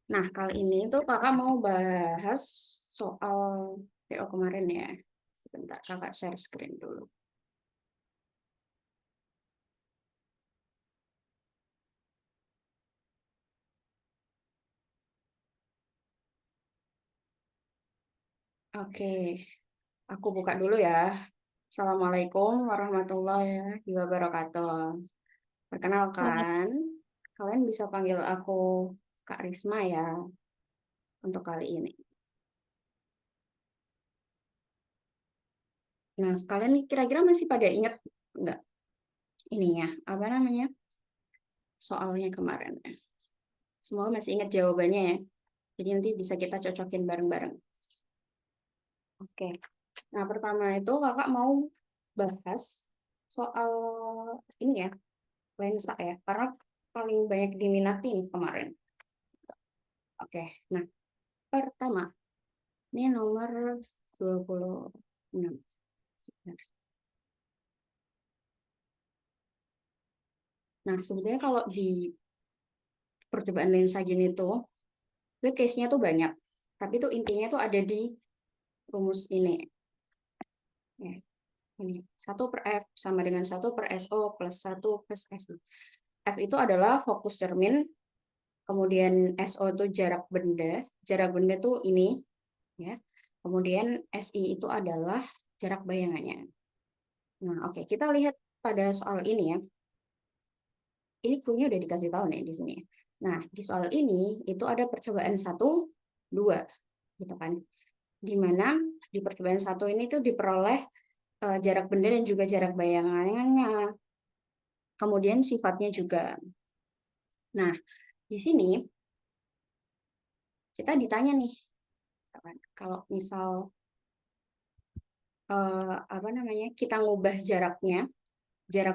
Nah, kali ini tuh kakak mau bahas soal PO kemarin ya. Sebentar, kakak share screen dulu. Oke, aku buka dulu ya. Assalamualaikum warahmatullahi wabarakatuh. Selamat Perkenalkan, kalian bisa panggil aku Kak Risma ya untuk kali ini. Nah, kalian kira-kira masih pada ingat nggak ininya, apa namanya, soalnya kemarin ya? Semoga masih ingat jawabannya ya. Jadi nanti bisa kita cocokin bareng-bareng. Oke. Nah, pertama itu kakak mau bahas soal ini ya, lensa ya, karena paling banyak diminati nih kemarin. Oke. Nah, pertama, ini nomor 26. Nah, sebenarnya kalau di percobaan lensa gini tuh, itu case-nya tuh banyak. Tapi tuh intinya tuh ada di rumus ini. Ya, ini 1/F sama dengan 1/SO plus 1/SI. F itu adalah fokus cermin, kemudian SO itu jarak benda tuh ini, ya. Kemudian SI itu adalah jarak bayangannya. Nah, oke, kita lihat pada soal ini ya. Ini clue-nya udah dikasih tahu nih di sini. Nah, di soal ini itu ada percobaan 1, 2, gitu kan. Di mana di percobaan 1 ini tuh diperoleh jarak benda dan juga jarak bayangannya. Kemudian sifatnya juga. Nah, di sini kita ditanya nih, kalau misal apa namanya, kita ngubah jarak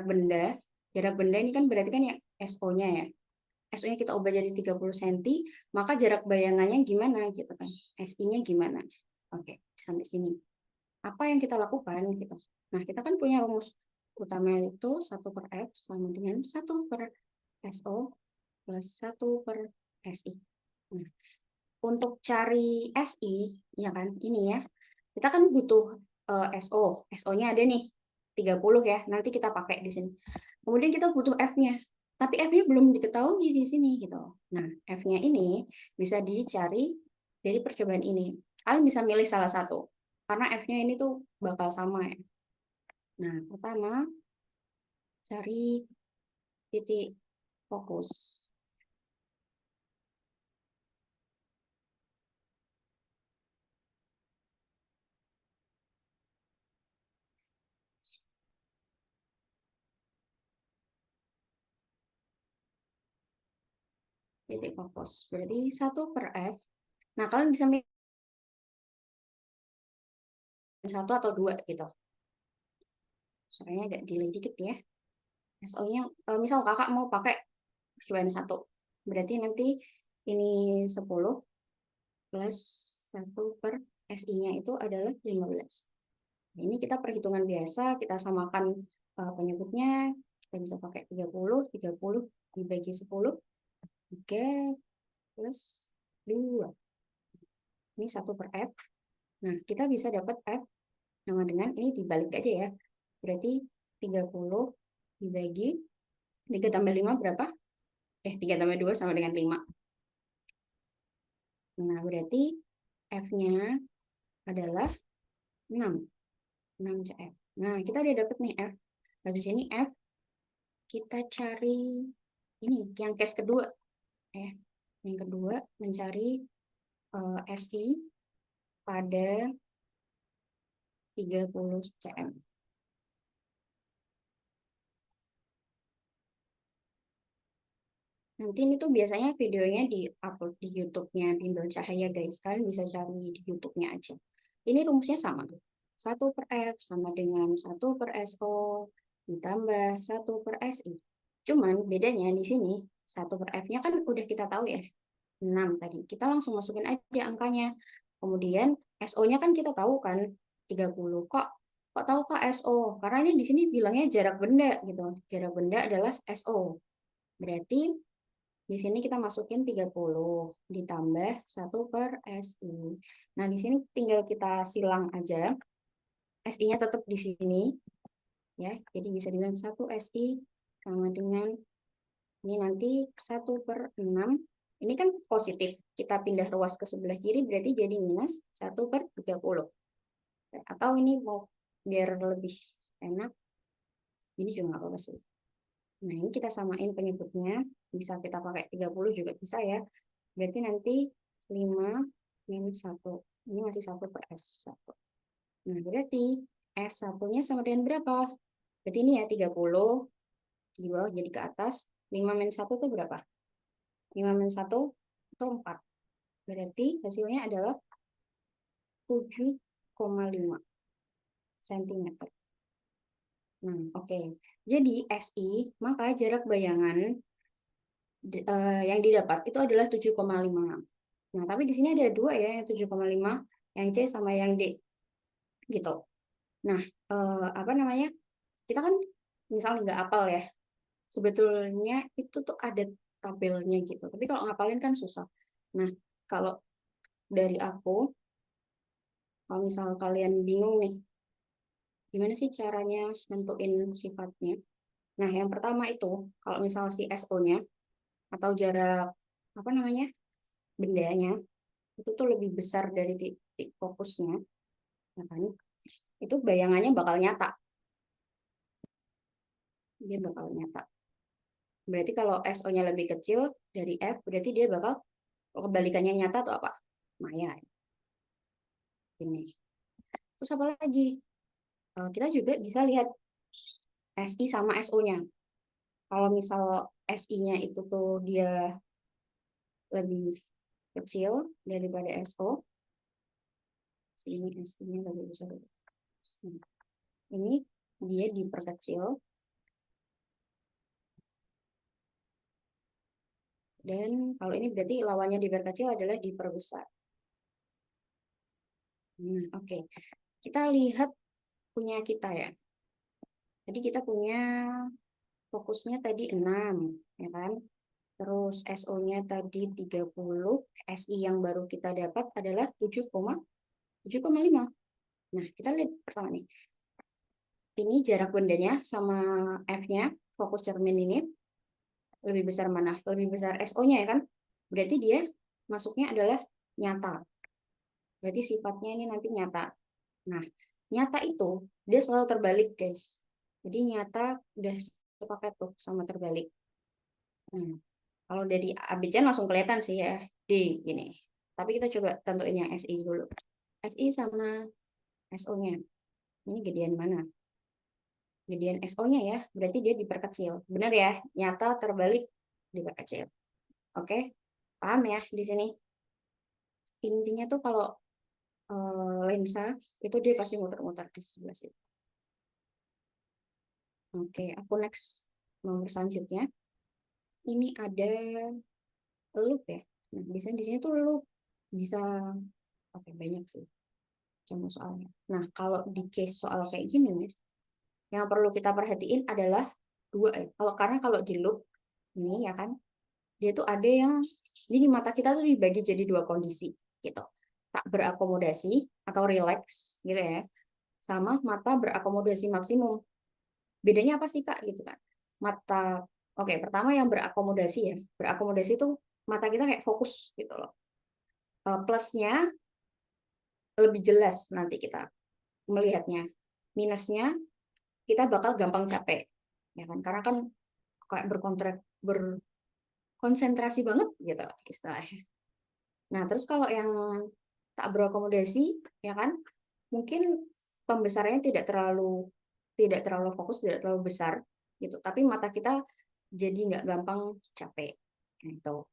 benda ini kan berarti kan ya SO-nya ya. SO-nya kita ubah jadi 30 cm, maka jarak bayangannya gimana gitu kan. SI-nya gimana. Oke, sampai sini. Apa yang kita lakukan gitu. Nah, kita kan punya rumus utama itu 1/F sama dengan 1/SO plus 1/SI. Nah, untuk cari SI, ya kan, ini ya, kita kan butuh SO. SO-nya ada nih, 30 ya, nanti kita pakai di sini. Kemudian kita butuh F-nya, tapi F-nya belum diketahui di sini gitu. Nah, F-nya ini bisa dicari dari percobaan ini. Kalian bisa milih salah satu, karena F-nya ini tuh bakal sama ya. Nah, pertama, cari titik fokus. Titik fokus, berarti 1/F. Nah, kalian bisa milih satu atau dua gitu. Soalnya agak delay dikit ya. SO-nya, misal kakak mau pakai percobaan 1, berarti nanti ini 10 plus 1/SI-nya itu adalah 15. Nah, ini kita perhitungan biasa, kita samakan penyebutnya, kita bisa pakai 30 dibagi 10, 3 plus 2. Ini 1/F. Nah, kita bisa dapat F sama dengan, ini dibalik aja ya, berarti 30 dibagi 3 tambah 5 berapa? 3 tambah 2 sama dengan 5. Nah, berarti F-nya adalah 6. 6 CF. Nah, kita udah dapet nih F. Habis ini F, kita cari ini, yang case kedua. Yang kedua, mencari SI pada 30 cm. Nanti ini tuh biasanya videonya di-upload di YouTube-nya Bimbel Cahaya, guys. Kalian bisa cari di YouTube-nya aja. Ini rumusnya sama tuh. 1/F sama dengan 1/SO ditambah 1/SI. Cuman bedanya di sini 1/F-nya kan udah kita tahu ya, 6 tadi. Kita langsung masukin aja angkanya. Kemudian SO-nya kan kita tahu kan 30. Kok tahu Kak SO? Karena ini di sini bilangnya jarak benda gitu. Jarak benda adalah SO. Berarti Di sini kita masukin 30 ditambah 1/SI. Nah, di sini tinggal kita silang aja. SI-nya tetap di sini ya. Jadi bisa dibilang 1/SI sama dengan ini nanti 1/6. Ini kan positif. Kita pindah ruas ke sebelah kiri berarti jadi minus 1/30. Atau ini mau biar lebih enak, ini juga nggak apa-apa sih. Nah, ini kita samain penyebutnya. Bisa kita pakai 30 juga bisa ya. Berarti nanti 5 minus 1. Ini masih 1/S1. Nah, berarti S1-nya sama dengan berapa? Berarti ini ya 30 di bawah jadi ke atas. 5 minus 1 itu berapa? 5 minus 1 itu 4. Berarti hasilnya adalah 7,5 cm. Nah, oke. Jadi SI, maka jarak bayangan yang didapat itu adalah 7,5. Nah, tapi di sini ada dua ya, yang 7,5, yang C sama yang D. Gitu. Nah, apa namanya? Kita kan misalnya nggak hafal ya. Sebetulnya itu tuh ada tabelnya gitu. Tapi kalau ngapalin kan susah. Nah, kalau dari aku, kalau misal kalian bingung nih, gimana sih caranya nentuin sifatnya? Nah, yang pertama itu, kalau misal si SO-nya atau jarak apa namanya bendanya itu tuh lebih besar dari titik fokusnya, ya kan? Itu bayangannya bakal nyata, dia bakal nyata. Berarti kalau SO-nya lebih kecil dari F, berarti dia bakal kebalikannya nyata atau apa? Maya. Ini. Terus apa lagi? Kita juga bisa lihat SI sama SO-nya. Kalau misal SI-nya itu tuh dia lebih kecil daripada SO, ini SI-nya lebih besar. Ini dia diperkecil dan kalau ini berarti lawannya diperkecil adalah diperbesar. Oke. Kita lihat punya kita ya. Jadi kita punya fokusnya tadi 6, ya kan? Terus SO-nya tadi 30, SI yang baru kita dapat adalah 7,5. Nah, kita lihat pertama nih. Ini jarak bendanya sama F-nya, fokus cermin ini, lebih besar mana? Lebih besar SO-nya ya kan? Berarti dia masuknya adalah nyata. Berarti sifatnya ini nanti nyata. Nah, nyata itu dia selalu terbalik, guys. Jadi nyata udah sepaket tuh sama terbalik. Nah, kalau dari ABC langsung kelihatan sih ya, D gini. Tapi kita coba tentuin yang SI dulu. SI sama SO-nya. Ini gedean mana? Gedean SO-nya ya, berarti dia diperkecil. Benar ya, nyata terbalik diperkecil. Oke, paham ya di sini? Intinya tuh kalau lensa itu dia pasti muter-muter di sebelah situ. Oke, aku next nomor selanjutnya. Ini ada loop ya. Nah, biasanya di sini tuh loop bisa pakai banyak sih contoh soalnya. Nah, kalau di case soal kayak gini nih, yang perlu kita perhatiin adalah dua kalau karena kalau di loop ini ya kan, dia tuh ada yang jadi mata kita tuh dibagi jadi dua kondisi gitu. Tak berakomodasi atau relax gitu ya. Sama mata berakomodasi maksimum. Bedanya apa sih Kak gitu kan? Mata oke, pertama yang berakomodasi ya. Berakomodasi itu mata kita kayak fokus gitu loh. Plusnya lebih jelas nanti kita melihatnya. Minusnya kita bakal gampang capek. Ya kan? Karena kan kayak berkonsentrasi banget gitu istilahnya. Nah, terus kalau yang tak berakomodasi ya kan, mungkin pembesarannya tidak terlalu fokus, tidak terlalu besar gitu. Tapi mata kita jadi nggak gampang capek. Gitu.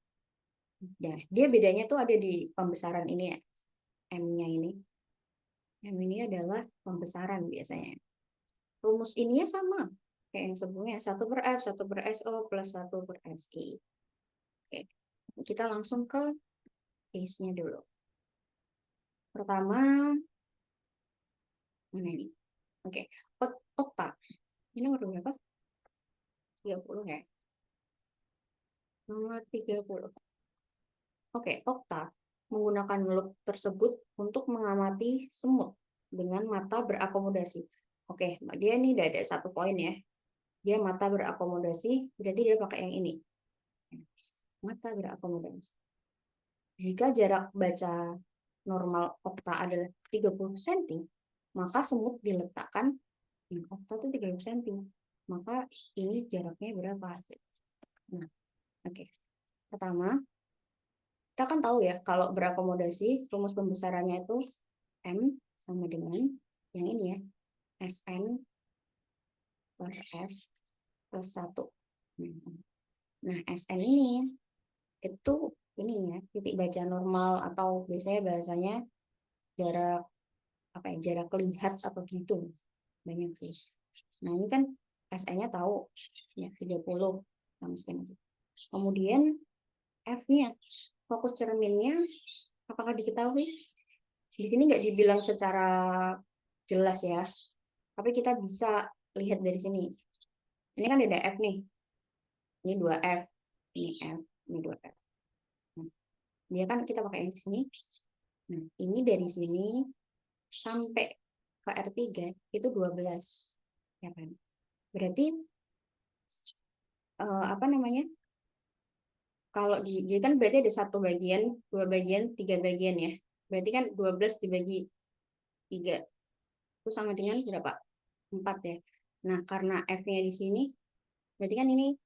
Nah, dia bedanya tuh ada di pembesaran ini ya, M-nya ini. M ini adalah pembesaran biasanya. Rumus ininya sama kayak yang sebelumnya, 1/F, 1/SO, plus 1/SI. Oke, kita langsung ke case-nya dulu. Pertama, mana ini? Oke, okta. Ini nomor berapa? 30 ya. Nomor 30. Oke, Okta menggunakan loop tersebut untuk mengamati semut dengan mata berakomodasi. Oke, dia ini udah ada 1 poin ya. Dia mata berakomodasi, berarti dia pakai yang ini. Mata berakomodasi. Jika jarak baca normal Okta adalah 30 cm, maka semut diletakkan di Okta itu 30 cm. Maka ini jaraknya berapa? Nah, oke. Pertama, kita kan tahu ya, kalau berakomodasi, rumus pembesarannya itu M sama dengan yang ini ya, Sn per F plus 1. Nah, Sn ini itu ini ya, titik baca normal atau biasanya bahasanya jarak apa ya, jarak lihat atau gitu. Banyak sih. Nah, ini kan Sn-nya tahu ya 30 sama sekian. Kemudian F-nya, fokus cerminnya apakah diketahui? Di sini nggak dibilang secara jelas ya, tapi kita bisa lihat dari sini. Ini kan ada F nih, ini 2F, ini F, ini 2F. Nah, dia kan kita pakai yang di sini. Nah, ini dari sini sampai ke R3 itu 12. Ya kan? Berarti apa namanya? Kalau dia kan berarti ada 1 bagian, 2 bagian, 3 bagian ya. Berarti kan 12 dibagi 3 itu sama dengan berapa? 4 ya. Nah, karena F-nya di sini, berarti kan ini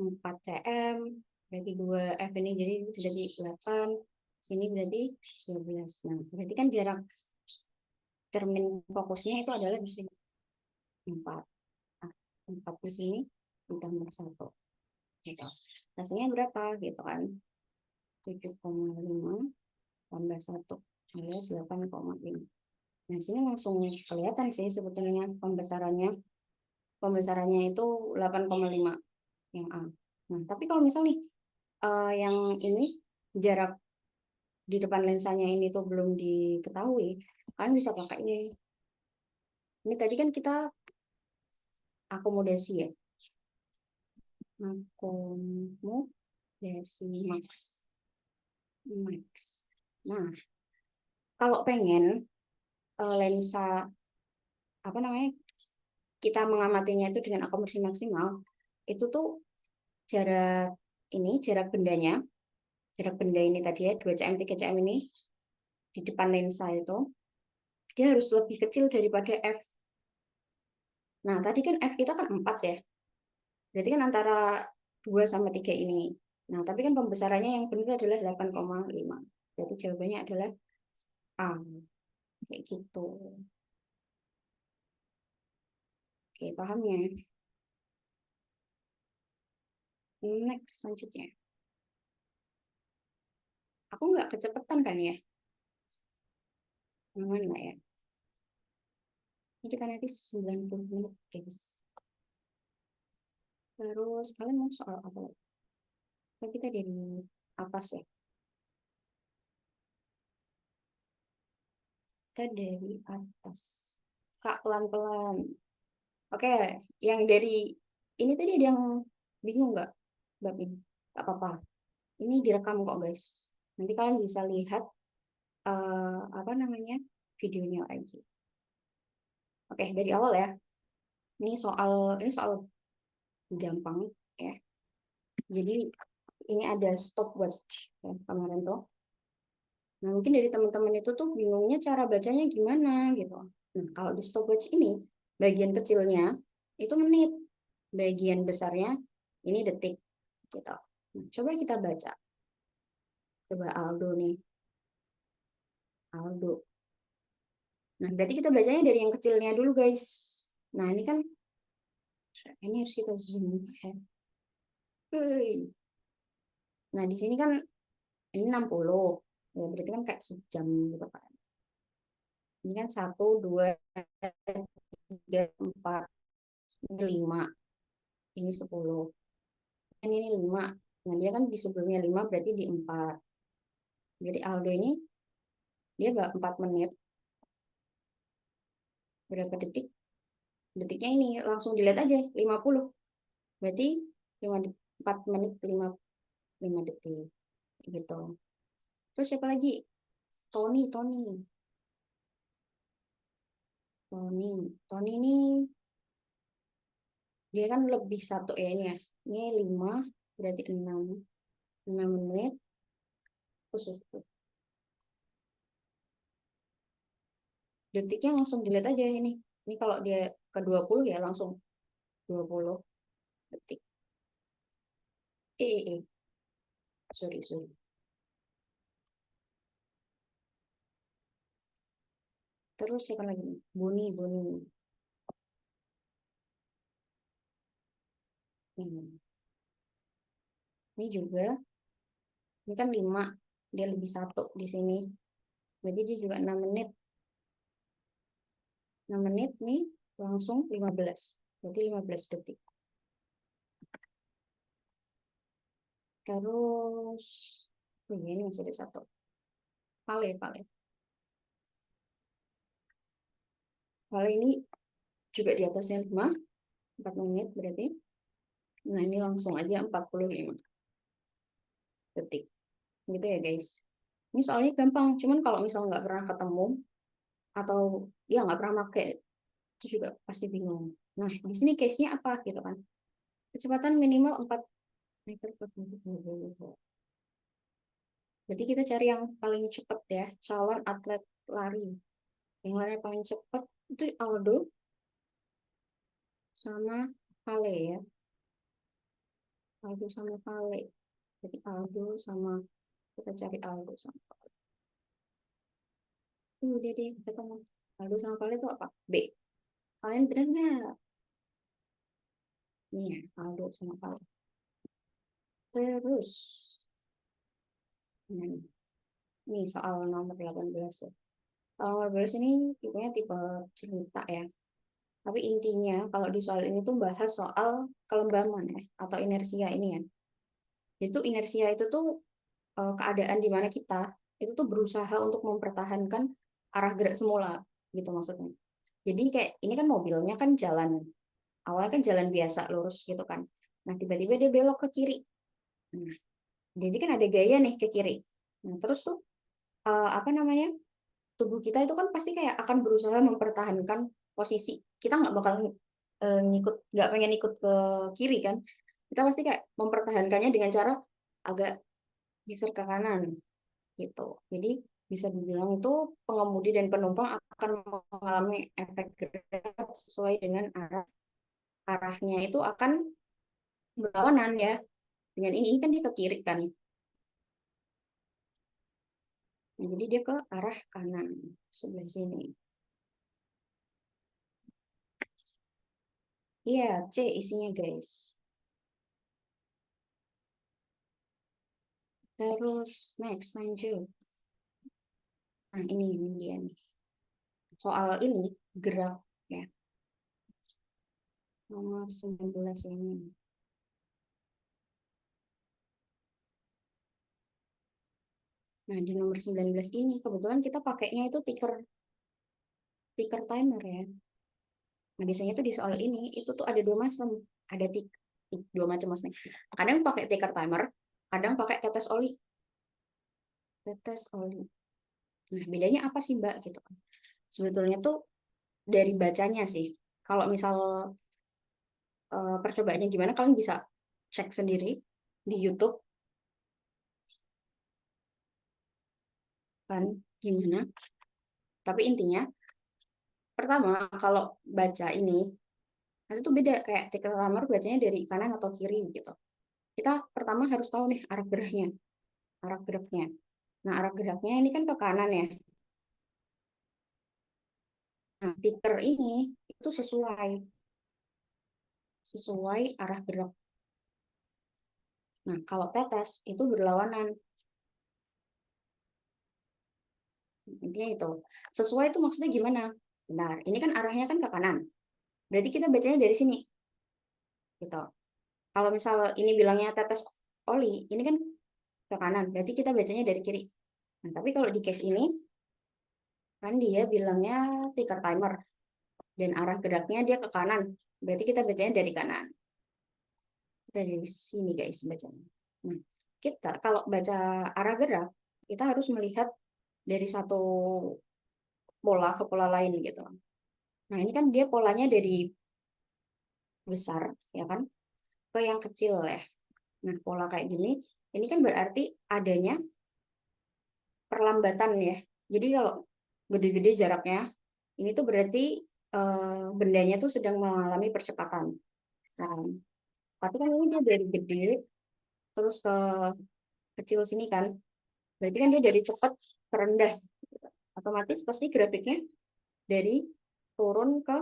4 cm, berarti 2 F ini jadi berarti 8, sini berarti 12. Nah, berarti kan jarak cermin fokusnya itu adalah di sini 4. Nah, 4 di sini ditambah 1. Gitu. Hasilnya berapa gitu kan? 7,5 tambah 1 alias 8,5. Nah, sini langsung kelihatan sih sebetulnya pembesarannya. Pembesarannya itu 8,5 yang A. Nah, tapi kalau misal nih yang ini jarak di depan lensanya ini tuh belum diketahui, kalian bisa pakai ini. Ini tadi kan kita akomodasi ya. Akomodasi max. Max. Nah, kalau pengen lensa apa namanya? Kita mengamatinya itu dengan akomodasi maksimal, itu tuh jarak ini, jarak bendanya, jarak benda ini tadi ya, 2 cm, 3 cm ini di depan lensa itu, dia harus lebih kecil daripada F. Nah, tadi kan F kita kan 4 ya. Berarti kan antara 2 sama 3 ini. Nah, tapi kan pembesarannya yang benar adalah 8,5. Berarti jawabannya adalah A. Kayak gitu. Oke, paham ya? Next, selanjutnya. Aku nggak kecepatan kan ya? Aman nggak ya? Ini kita nanti 90 menit, guys. Terus, kalian mau soal apa lagi? Kita dari atas ya. Kita dari atas. Kak, pelan-pelan. Oke, yang dari ini tadi ada yang bingung nggak? Bab ini. Nggak apa-apa. Ini direkam kok, guys. Nanti kalian bisa lihat apa namanya videonya lagi. Oke, dari awal ya. Ini soal gampang ya. Jadi ini ada stopwatch ya, kemarin tuh. Nah, mungkin dari teman-teman itu tuh bingungnya cara bacanya gimana gitu. Nah, kalau di stopwatch ini, bagian kecilnya itu menit, bagian besarnya ini detik gitu. Nah, coba kita baca. Coba Aldo nih. Aldo. Nah, berarti kita bacanya dari yang kecilnya dulu, guys. Nah, ini harus kita zoom ya. Nah, di sini kan ini 60. Ya, berarti kan kayak sejam gitu kan. Ini kan 1, 2, 3, 4, ini 5, ini 10. Kan ini 5. Nah, dia kan di sebelumnya 5 berarti di 4. Jadi Aldo ini dia 4 menit. Berapa detik? Detiknya ini langsung dilihat aja 50. Berarti 4 menit 5. 5 detik gitu. Terus siapa lagi? Tony ini dia kan lebih satu ya ini ya. Ini 5 berarti 6 menit khusus. Detiknya langsung dilihat aja ini. Ini kalau dia ke 20 ya langsung 20 detik. Eh. Sorry. Terus siapa lagi? Boni. Ini juga, ini kan 5, dia lebih satu di sini. Jadi dia juga 6 menit. 6 menit nih langsung 15. Berarti 15 detik. Terus, ini masih ada satu. Vale. Vale ini juga di atasnya 5, 4 menit berarti. Nah ini langsung aja 45 detik. Gitu ya guys. Ini soalnya gampang, cuman kalau misalnya nggak pernah ketemu, atau ya nggak pernah pakai, itu juga pasti bingung. Nah di sini case-nya apa gitu kan? Kecepatan minimal 4 meter per menit. Jadi kita cari yang paling cepat ya, calon atlet lari. Yang lari paling cepat itu Aldo sama Vale ya. Aldo sama Vale. Jadi Aldo sama, kita cari Aldo sama Vale. Udah deh, ketemu. Aldo sama Vale itu apa? B. Kalian benar nggak? Nih ya, Aldo sama Vale. Terus, nah, ini soal nomor 18 ya. Soal nomor 18 ini tipenya tipe cerita ya. Tapi intinya kalau di soal ini tuh bahas soal kelembaman ya, atau inersia ini ya. Itu inersia itu tuh keadaan di mana kita itu tuh berusaha untuk mempertahankan arah gerak semula gitu maksudnya. Jadi kayak ini kan mobilnya kan jalan, awalnya kan jalan biasa lurus gitu kan. Nah tiba-tiba dia belok ke kiri. Nah, jadi kan ada gaya nih ke kiri. Nah terus tuh apa namanya, tubuh kita itu kan pasti kayak akan berusaha mempertahankan posisi. Kita nggak bakal nggak pengen ikut ke kiri kan. Kita pasti kayak mempertahankannya dengan cara agak geser ke kanan gitu. Jadi bisa dibilang itu pengemudi dan penumpang akan mengalami efek gerak sesuai dengan arahnya itu akan berlawanan ya. Dengan ini kan dia ke kiri kan. Nah, jadi dia ke arah kanan sebelah sini. Iya, C isinya guys. Terus next lanjut. Nah, ini dia nih. Soal ini gerak ya. Nomor 19 ini. Nah, di nomor 19 ini kebetulan kita pakainya itu ticker timer ya. Nah, biasanya tuh di soal ini itu tuh ada dua macam, ada dua macam maksudnya. Kadang pakai ticker timer, kadang pakai tetes oli. Tetes oli. Nah, bedanya apa sih, Mbak gitu kan. Sebetulnya tuh dari bacanya sih. Kalau misal percobaannya gimana kalian bisa cek sendiri di YouTube kan gimana. Tapi intinya pertama kalau baca ini nanti tuh beda kayak ticker timer bacanya dari kanan atau kiri gitu. Kita pertama harus tahu nih arah geraknya, arah geraknya. Nah, arah geraknya ini kan ke kanan ya. Nah, tiker ini itu sesuai arah gerak. Nah, kalau tetes itu berlawanan. Intinya itu. Sesuai itu maksudnya gimana? Benar, ini kan arahnya kan ke kanan. Berarti kita bacanya dari sini. Gitu. Kalau misal ini bilangnya tetes oli, ini kan ke kanan. Berarti kita bacanya dari kiri. Nah, tapi kalau di case ini, kan dia bilangnya ticker timer. Dan arah geraknya dia ke kanan. Berarti kita bacanya dari kanan. Kita dari sini guys bacanya. Nah, kita kalau baca arah gerak, kita harus melihat dari satu pola ke pola lain gitu. Nah, ini kan dia polanya dari besar, ya kan, ke yang kecil ya. Nah, pola kayak gini, ini kan berarti adanya perlambatan ya. Jadi kalau gede-gede jaraknya, ini tuh berarti bendanya tuh sedang mengalami percepatan. Nah, tapi kan ini dia dari gede terus ke kecil sini kan, berarti kan dia dari cepat ke rendah. Otomatis pasti grafiknya dari turun ke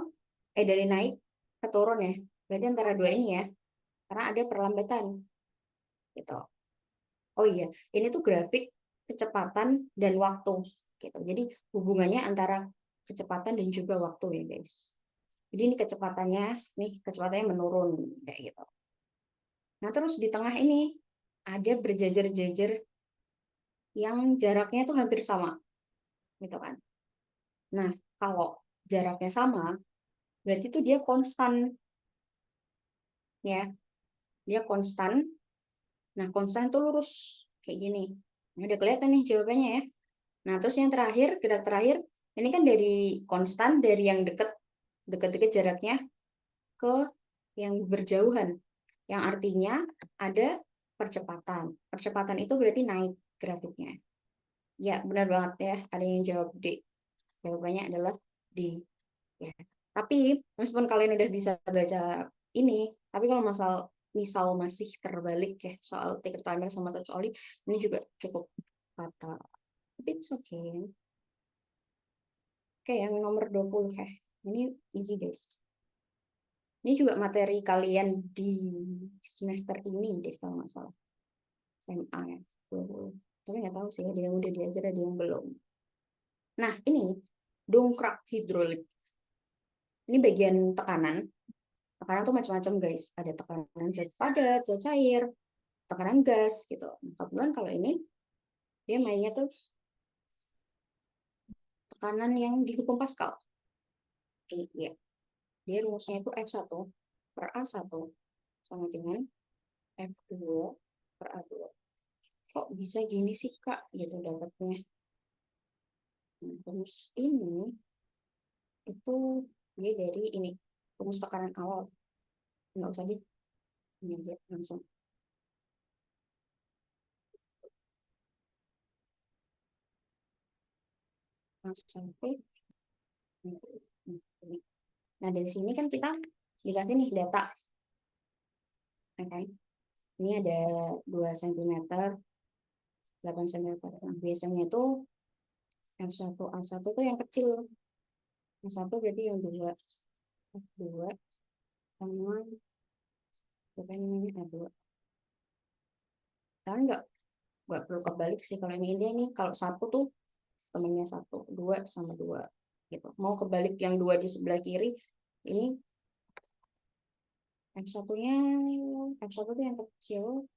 dari naik ke turun ya. Berarti antara dua ini ya, karena ada perlambatan gitu. Oh iya, ini tuh grafik kecepatan dan waktu gitu. Jadi hubungannya antara kecepatan dan juga waktu ya guys. Jadi ini kecepatannya, nih kecepatannya menurun kayak gitu. Nah terus di tengah ini ada berjajar-jajar yang jaraknya tuh hampir sama gitu kan. Nah kalau jaraknya sama, berarti tuh dia konstan ya, dia konstan. Nah konstan tuh lurus kayak gini. Nah, udah kelihatan nih jawabannya ya. Nah, terus yang terakhir, gerak terakhir, ini kan dari konstan, dari yang deket-deket jaraknya ke yang berjauhan. Yang artinya ada percepatan. Percepatan itu berarti naik grafiknya. Ya, benar banget ya. Ada yang jawab D. Jawabannya adalah D. Ya. Tapi, meskipun kalian udah bisa baca ini, tapi kalau misal masih terbalik ya soal ticker timer sama touch only, ini juga cukup fatal. Tapi it's okay. Oke, yang nomor 20 ya. Ini easy guys. Ini juga materi kalian di semester ini deh kalau nggak salah. SMA ya. 20. Tapi nggak tahu sih ada yang udah diajar ada yang belum. Nah ini dongkrak hidrolik. Ini bagian tekanan. Tekanan tuh macam-macam guys. Ada tekanan zat padat, zat cair, tekanan gas gitu. Nah, kebetulan kalau ini dia mainnya tuh tekanan yang dihukum Pascal. Ini ya. Dia rumusnya itu F1 per A1 sama dengan F2 per A2. Kok bisa gini sih Kak? Gitu dapatnya. Nah, terus ini itu dia dari ini rumus tekanan awal. Nggak usah deh, ini aja langsung. Sampai nah dari sini kan kita dikasih nih data, ya kan? Ini ada 2 cm, 8 cm. Nah, biasanya itu F1 A1 tuh yang kecil. A1 berarti yang 2. F2 sama berapa ini A2. Kan nggak perlu kebalik sih kalau ini dia nih kalau satu tuh temennya satu, dua sama dua gitu. Mau kebalik yang dua di sebelah kiri, ini F1-nya, F1 tuh yang kecil,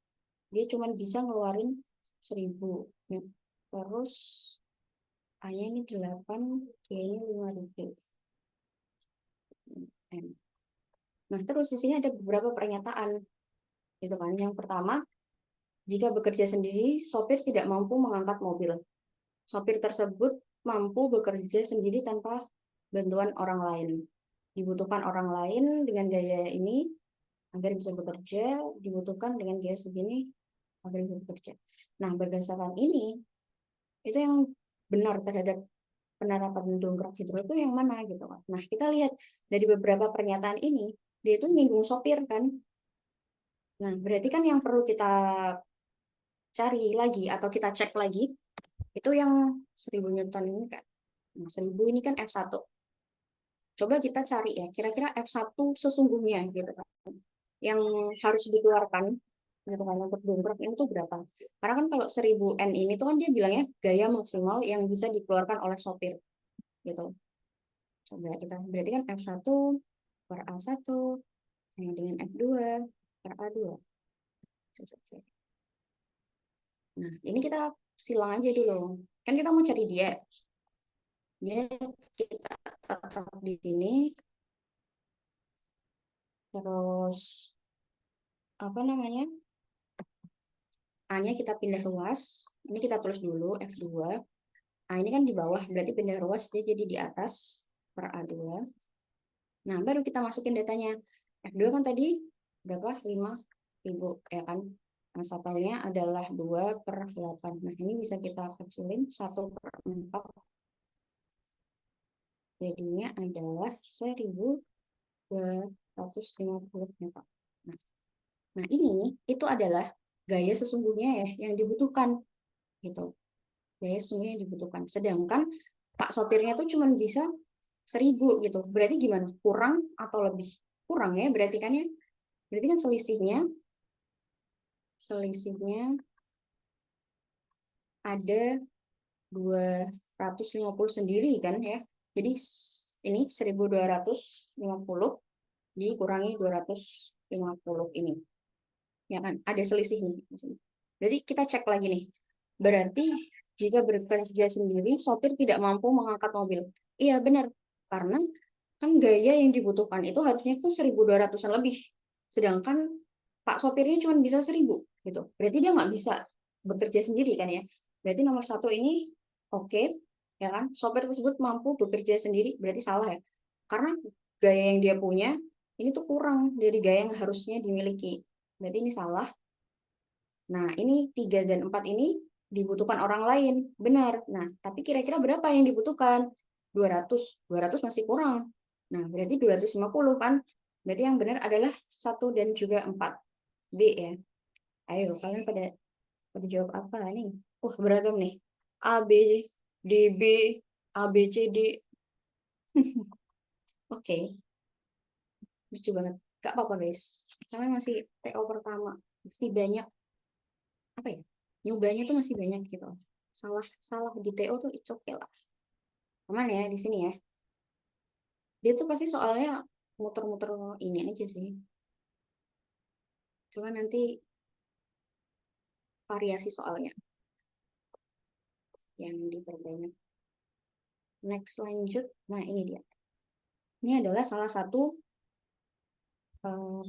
dia cuma bisa ngeluarin 1000. Nah, terus A-nya ini 8, G-nya 5000. Nah, terus di sini ada beberapa pernyataan gitu kan. Yang pertama, jika bekerja sendiri, sopir tidak mampu mengangkat mobil. Sopir tersebut mampu bekerja sendiri tanpa bantuan orang lain. Dibutuhkan orang lain dengan gaya ini agar bisa bekerja, dibutuhkan dengan gaya segini agar bisa bekerja. Nah, berdasarkan ini, itu yang benar terhadap penerapan dongkrak hidro itu yang mana gitu kan. Nah, kita lihat dari beberapa pernyataan ini, dia itu nyinggung sopir kan. Nah, berarti kan yang perlu kita cari lagi atau kita cek lagi, itu yang 1000 Newton ini kan. Nah, 1000 ini kan F1. Coba kita cari ya, kira-kira F1 sesungguhnya gitu kan. Yang harus dikeluarkan gitu kan untuk dongkrak ini tuh berapa? Karena kan kalau 1000 N ini tuh kan dia bilangnya gaya maksimal yang bisa dikeluarkan oleh sopir gitu. Coba kita berarti kan F1 per A1 sama dengan F2 per A2. Nah, ini kita silang aja dulu. Kan kita mau cari dia. Dia kita tetap di sini terus apa namanya? A-nya kita pindah ruas. Ini kita tulis dulu F2. A ini kan di bawah, berarti pindah ruas dia jadi di atas per A2. Nah, baru kita masukin datanya. F2 kan tadi berapa? 5.000, ya kan? Nah, sampelnya adalah 2/8. Nah, ini bisa kita kecilin 1/4. Jadinya adalah 1.250 meter. Nah, ini itu adalah gaya sesungguhnya ya yang dibutuhkan gitu. Gaya sesungguhnya yang dibutuhkan. Sedangkan Pak sopirnya tuh cuma bisa 1.000 gitu. Berarti gimana? Kurang atau lebih? Kurang ya berarti kan ya. Berarti kan selisihnya ada 250 sendiri kan ya. Jadi ini 1.250 dikurangi 250 ini. Ya kan? Ada selisih nih. Jadi kita cek lagi nih. Berarti jika bekerja sendiri, sopir tidak mampu mengangkat mobil. Iya benar. Karena kan gaya yang dibutuhkan itu harusnya itu 1.200-an lebih. Sedangkan Pak sopirnya cuma bisa 1.000 gitu. Berarti dia nggak bisa bekerja sendiri kan ya. Berarti nomor 1 ini oke, ya kan? Sopir tersebut mampu bekerja sendiri, berarti salah ya. Karena gaya yang dia punya ini tuh kurang dari gaya yang harusnya dimiliki. Berarti ini salah. Nah, ini 3 dan 4 ini dibutuhkan orang lain. Benar. Nah, tapi kira-kira berapa yang dibutuhkan? 200. 200 masih kurang. Nah, berarti 250 kan? Berarti yang benar adalah 1 dan juga 4. B ya. Ayo, kalian pada jawab apa nih? Beragam nih. A, B, D, B, A, B, C, D. Oke, lucu banget. Gak apa-apa guys. Kalian masih TO pertama. Masih banyak apa ya, nyobanya tuh masih banyak gitu. Salah di TO tuh it's okay lah, aman ya di sini ya. Dia tuh pasti soalnya muter-muter ini aja sih, cuma nanti variasi soalnya yang diperbanyak. Next, lanjut. Nah, ini dia, ini adalah salah satu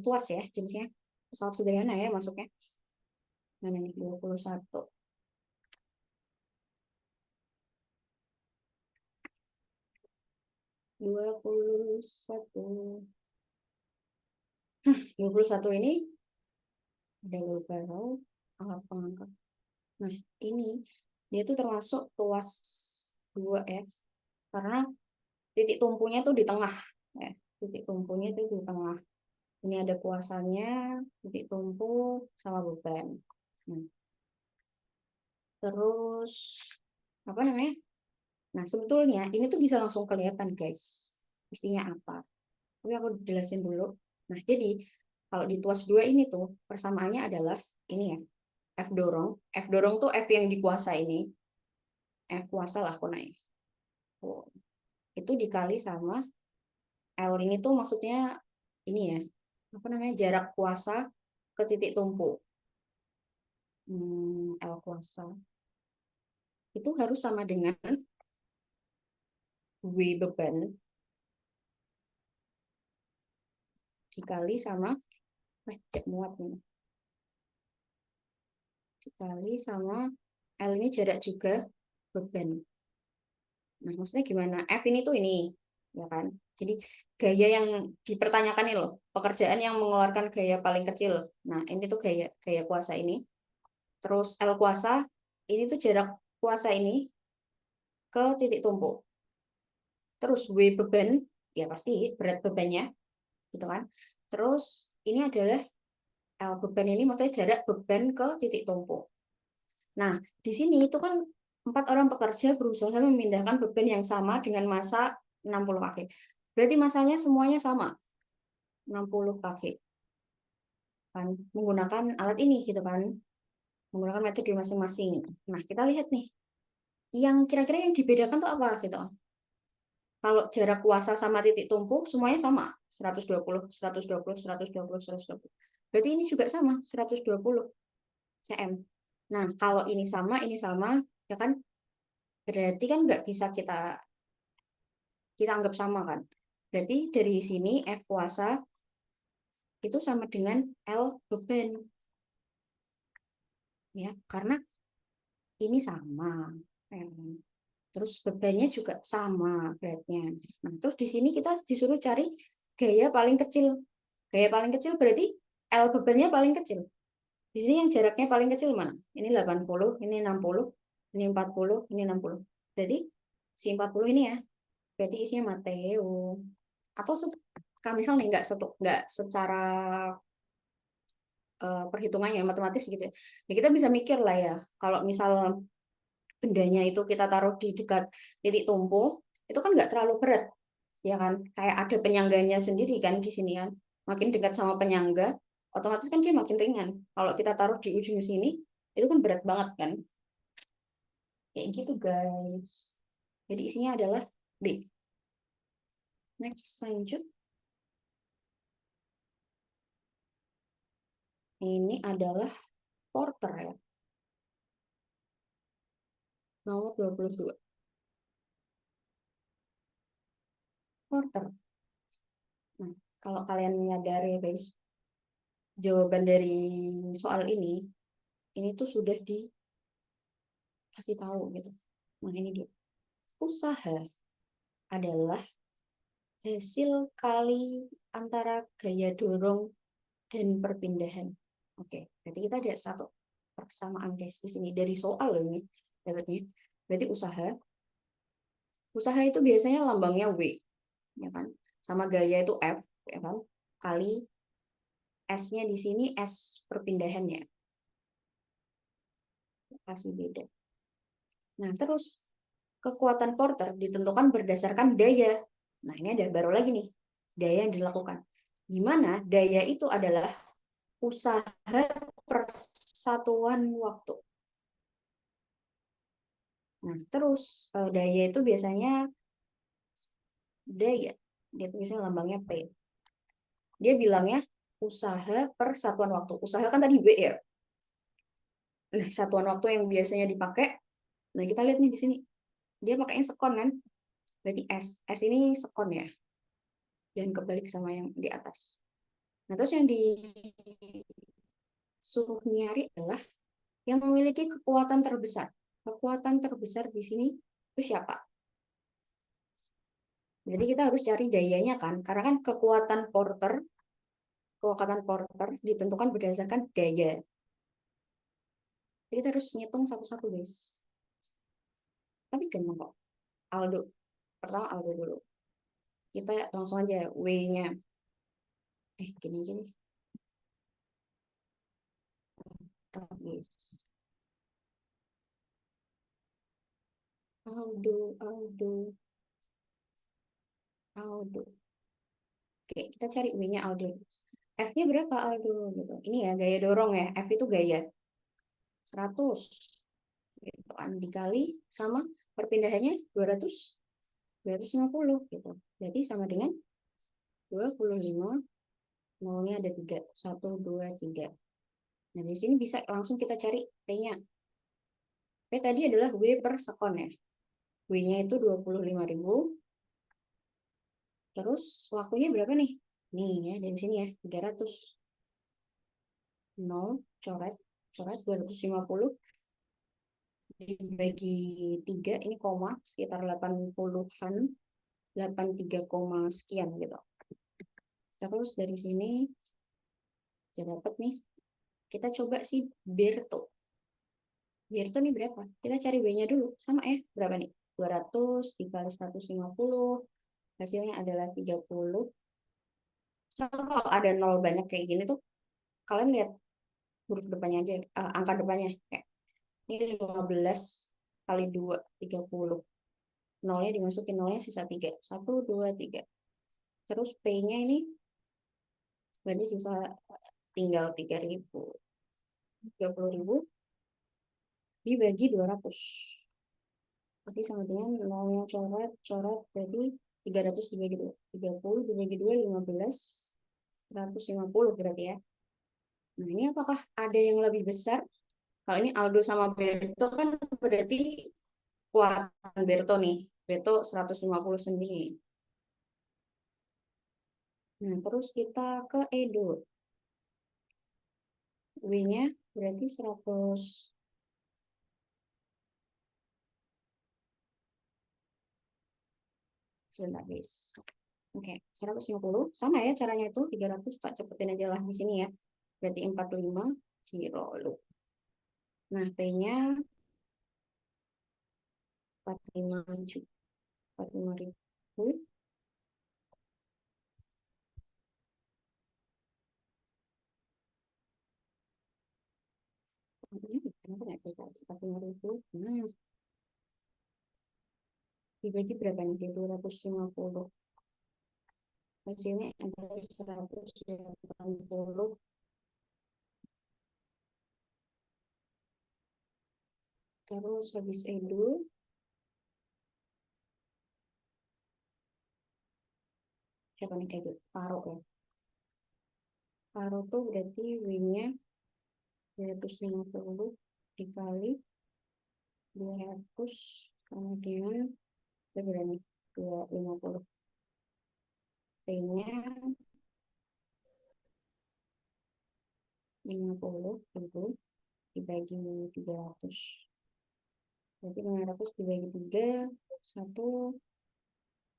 tuas ya jenisnya, pesawat sederhana ya masuknya. Mana nih? 21. 21. 21 ini ada wheelbarrow, alat pengangkat. Nah, ini dia tuh termasuk tuas 2 ya, karena titik tumpunya tuh di tengah. Ya, titik tumpunya tuh di tengah. Ini ada kuasanya, titik tumpu, sama beban. Nah, terus, apa namanya? Nah, sebetulnya ini tuh bisa langsung kelihatan, guys. Isinya apa. Tapi aku jelasin dulu. Nah, jadi, kalau di tuas 2 ini tuh, persamaannya adalah ini ya, F dorong. F dorong tuh F yang dikuasa ini. F kuasa lah aku naik. Oh, itu dikali sama L ini tuh maksudnya ini ya, apa namanya, jarak kuasa ke titik tumpu. L kuasa itu harus sama dengan W beban dikali sama tidak muat nih, dikali sama L ini jarak juga beban. Nah, maksudnya gimana? F ini tuh ini, ya kan? Jadi gaya yang dipertanyakan ini loh, pekerjaan yang mengeluarkan gaya paling kecil. Nah, ini tuh gaya gaya kuasa ini. Terus L kuasa ini tuh jarak kuasa ini ke titik tumpu. Terus W beban, ya pasti berat bebannya, gitu kan. Terus ini adalah L beban ini maksudnya jarak beban ke titik tumpu. Nah, di sini itu kan 4 orang pekerja berusaha memindahkan beban yang sama dengan massa 60 kg. Berarti masanya semuanya sama, 60 kg. Kan menggunakan alat ini gitu kan. Menggunakan metode masing-masing. Nah, kita lihat nih. Yang kira-kira yang dibedakan tuh apa gitu. Kalau jarak kuasa sama titik tumpu semuanya sama, 120, 120, 120, 120. Berarti ini juga sama, 120 cm. Nah, kalau ini sama, ya kan? Berarti kan nggak bisa kita kita anggap sama kan? Berarti dari sini F kuasa itu sama dengan L beban. ya, karena ini sama. Terus bebannya juga sama beratnya. Nah, terus di sini kita disuruh cari gaya paling kecil. Gaya paling kecil berarti L bebannya paling kecil. Di sini yang jaraknya paling kecil mana? Ini 80, ini 60, ini 40, ini 60. Berarti si 40 ini ya. Berarti isinya Mateo. Atau kalau misal nih nggak secara perhitungannya matematis gitu ya. Ya kita bisa mikir lah ya. Kalau misal bendanya itu kita taruh di dekat titik tumpu, itu kan nggak terlalu berat, ya kan? Kayak ada penyangganya sendiri kan di sini kan. Makin dekat sama penyangga, otomatis kan dia makin ringan. Kalau kita taruh di ujung sini, itu kan berat banget kan. Kayak gitu guys. Jadi isinya adalah D. Next, lanjut. Ini adalah porter ya. Nomor 22. Porter. Nah, kalau kalian menyadari ya guys, jawaban dari soal ini tuh sudah dikasih tahu gitu. Nah, ini dia. Usaha adalah hasil kali antara gaya dorong dan perpindahan. Oke, berarti kita ada satu persamaan guys di sini dari soal ini dapatnya. Berarti usaha itu biasanya lambangnya W, ya kan? Sama gaya itu F, ya kan? Kali S-nya di sini S perpindahannya. Kasih beda. Nah, terus kekuatan Porter ditentukan berdasarkan daya. Nah, ini ada baru lagi nih, daya yang dilakukan. Di mana daya itu adalah usaha persatuan waktu. Nah, terus daya itu biasanya daya, dia tulisnya lambangnya P. Dia bilangnya usaha persatuan waktu. Usaha kan tadi W ya. Nah, satuan waktu yang biasanya dipakai, nah kita lihat nih di sini. Dia pakainya sekon kan? Berarti S. S ini sekon ya. Jangan kebalik sama yang di atas. Nah, terus yang disuruh nyari adalah yang memiliki kekuatan terbesar. Kekuatan terbesar di sini itu siapa? Jadi kita harus cari dayanya kan, karena kan kekuatan Porter ditentukan berdasarkan daya. Jadi kita harus ngitung satu-satu guys. Tapi gampang kok. Aldo, pertama Aldo dulu. Kita langsung aja W-nya. Gini aja nih. Guys. Aldo. Oke, kita cari W-nya Aldo. F-nya berapa Aldo? Gitu. Ini ya gaya dorong ya. F itu gaya 100. Gitu kan dikali sama perpindahannya 250 gitu. Jadi sama dengan 25, nolnya ada 3. 1, 2, 3. Nah, di sini bisa langsung kita cari P-nya. P tadi adalah W per sekon ya. W-nya itu 25.000. Terus waktunya berapa nih? Nih ya, dari sini ya, 300. 0, coret 250 dibagi 3, ini koma, sekitar 80-an, 83, sekian gitu. Terus dari sini kita dapat nih, kita coba sih Berto. Berto nih berapa? Kita cari W-nya dulu, sama ya, berapa nih? 200 dikali 150, hasilnya adalah 30. So, kalau ada nol banyak kayak gini tuh, kalian lihat huruf depannya aja, angka depannya. Kayak, ini 15 kali 2, 30. Nolnya dimasukin, nolnya sisa 3. 1, 2, 3. Terus P-nya ini berarti sisa tinggal 3.000. 30.000 dibagi 200. Berarti sama dengan nolnya coret, berarti 300 dibagi 2. 30 dibagi 2, 15. 150 berarti ya. Nah, ini apakah ada yang lebih besar? Kalau ini Aldo sama Berto kan berarti kuatan Berto nih. Berto 150 sendiri. Nah, terus kita ke Edo. W-nya berarti 100. Sebentar, guys. Oke, 150. Sama ya caranya itu, 300 tak cepetin aja lah di sini ya. Berarti 45 kilo loop. Nah, P-nya 45 juta. 45 ribu. Kenapa nggak bisa? 45 ribu. Nah, dibagi berapa nih? 250. Hasilnya adalah 180. Terus habis edu, siapa nih edu? Paro ya. Paro tuh berarti W-nya 250 dikali 200, kemudian berapa nih? 250. P-nya 50 ribu dibagi 300. Berarti 500 dibagi 3, 1,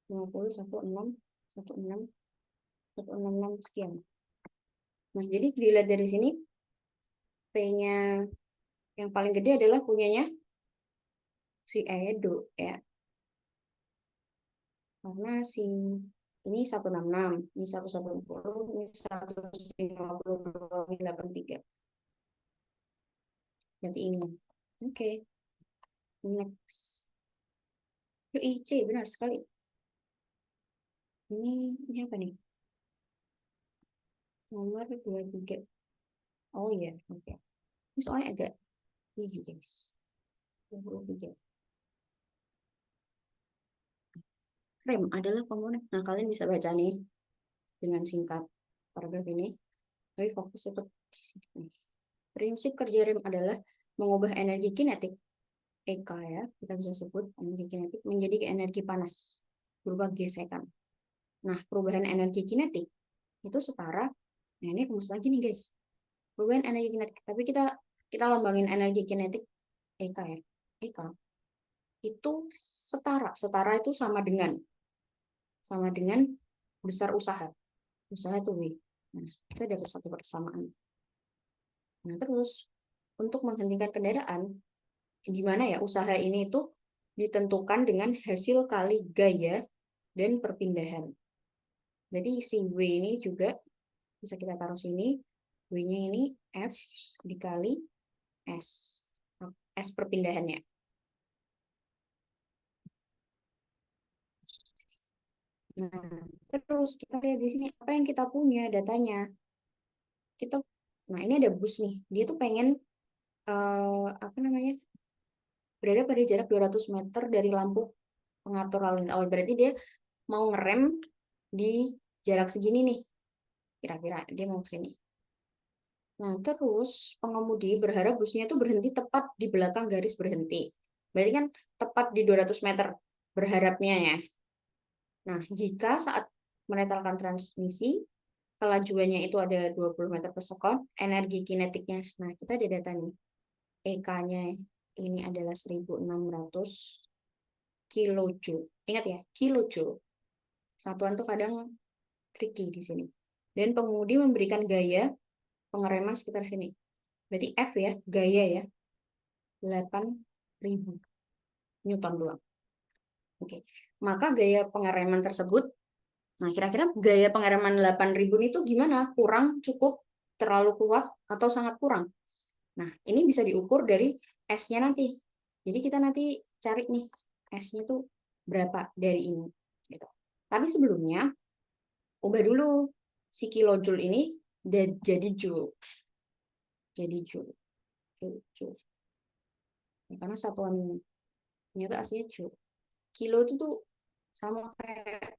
50, 16, 16, 166 sekian. Nah, jadi dilihat dari sini, P-nya yang paling gede adalah punyanya si Edo ya. Karena si ini 166, ini 180, ini 152, ini 83. Berarti ini. Oke. Next. Yuk, IC, benar sekali. Ini apa nih? Nomor 23. Oh iya, oke. Ini soalnya agak easy, guys. 23. Rem adalah komponen. Nah, kalian bisa baca nih dengan singkat paragraf ini. Tapi fokus tetap di sini. Prinsip kerja rem adalah mengubah energi kinetik EK ya, kita bisa sebut energi kinetik menjadi energi panas berupa gesekan. Nah, perubahan energi kinetik itu setara. Nah, ini rumus lagi nih, guys. Perubahan energi kinetik, tapi kita lambangin energi kinetik EK ya. EK itu setara itu sama dengan besar usaha. Usaha itu W. Nah, kita dapat satu persamaan. Nah, terus untuk menghentikan kendaraan, gimana ya usaha ini itu ditentukan dengan hasil kali gaya dan perpindahan. Jadi si W ini juga bisa kita taruh sini. W-nya ini F dikali S. S perpindahannya. Nah, terus kita lihat di sini apa yang kita punya datanya. Kita, nah ini ada bus nih. Dia tuh pengen apa namanya? Berada pada jarak 200 meter dari lampu pengatur lalu lintas. Oh, berarti dia mau ngerem di jarak segini nih. Kira-kira dia mau ke sini. Nah, terus pengemudi berharap busnya itu berhenti tepat di belakang garis berhenti. Berarti kan tepat di 200 meter berharapnya ya. Nah, jika saat menetralkan transmisi, kelajuannya itu ada 20 meter per sekon, energi kinetiknya, nah kita ada data nih, EK-nya ini adalah 1600 kilojoule. Ingat ya, kilojoule. Satuan tuh kadang tricky di sini. Dan pengemudi memberikan gaya pengereman sekitar sini. Berarti F ya, gaya ya, 8.000 Newton doang. Oke. Maka gaya pengereman tersebut, nah kira-kira gaya pengereman 8.000 itu gimana? Kurang, cukup, terlalu kuat, atau sangat kurang? Nah, ini bisa diukur dari S-nya nanti. Jadi kita nanti cari nih, S-nya itu berapa dari ini. Gitu. Tapi sebelumnya, ubah dulu si kilojoule ini jadi joule. Jadi joule. Joule. Ya, karena satuannya itu aslinya joule. Kilo itu tuh sama kayak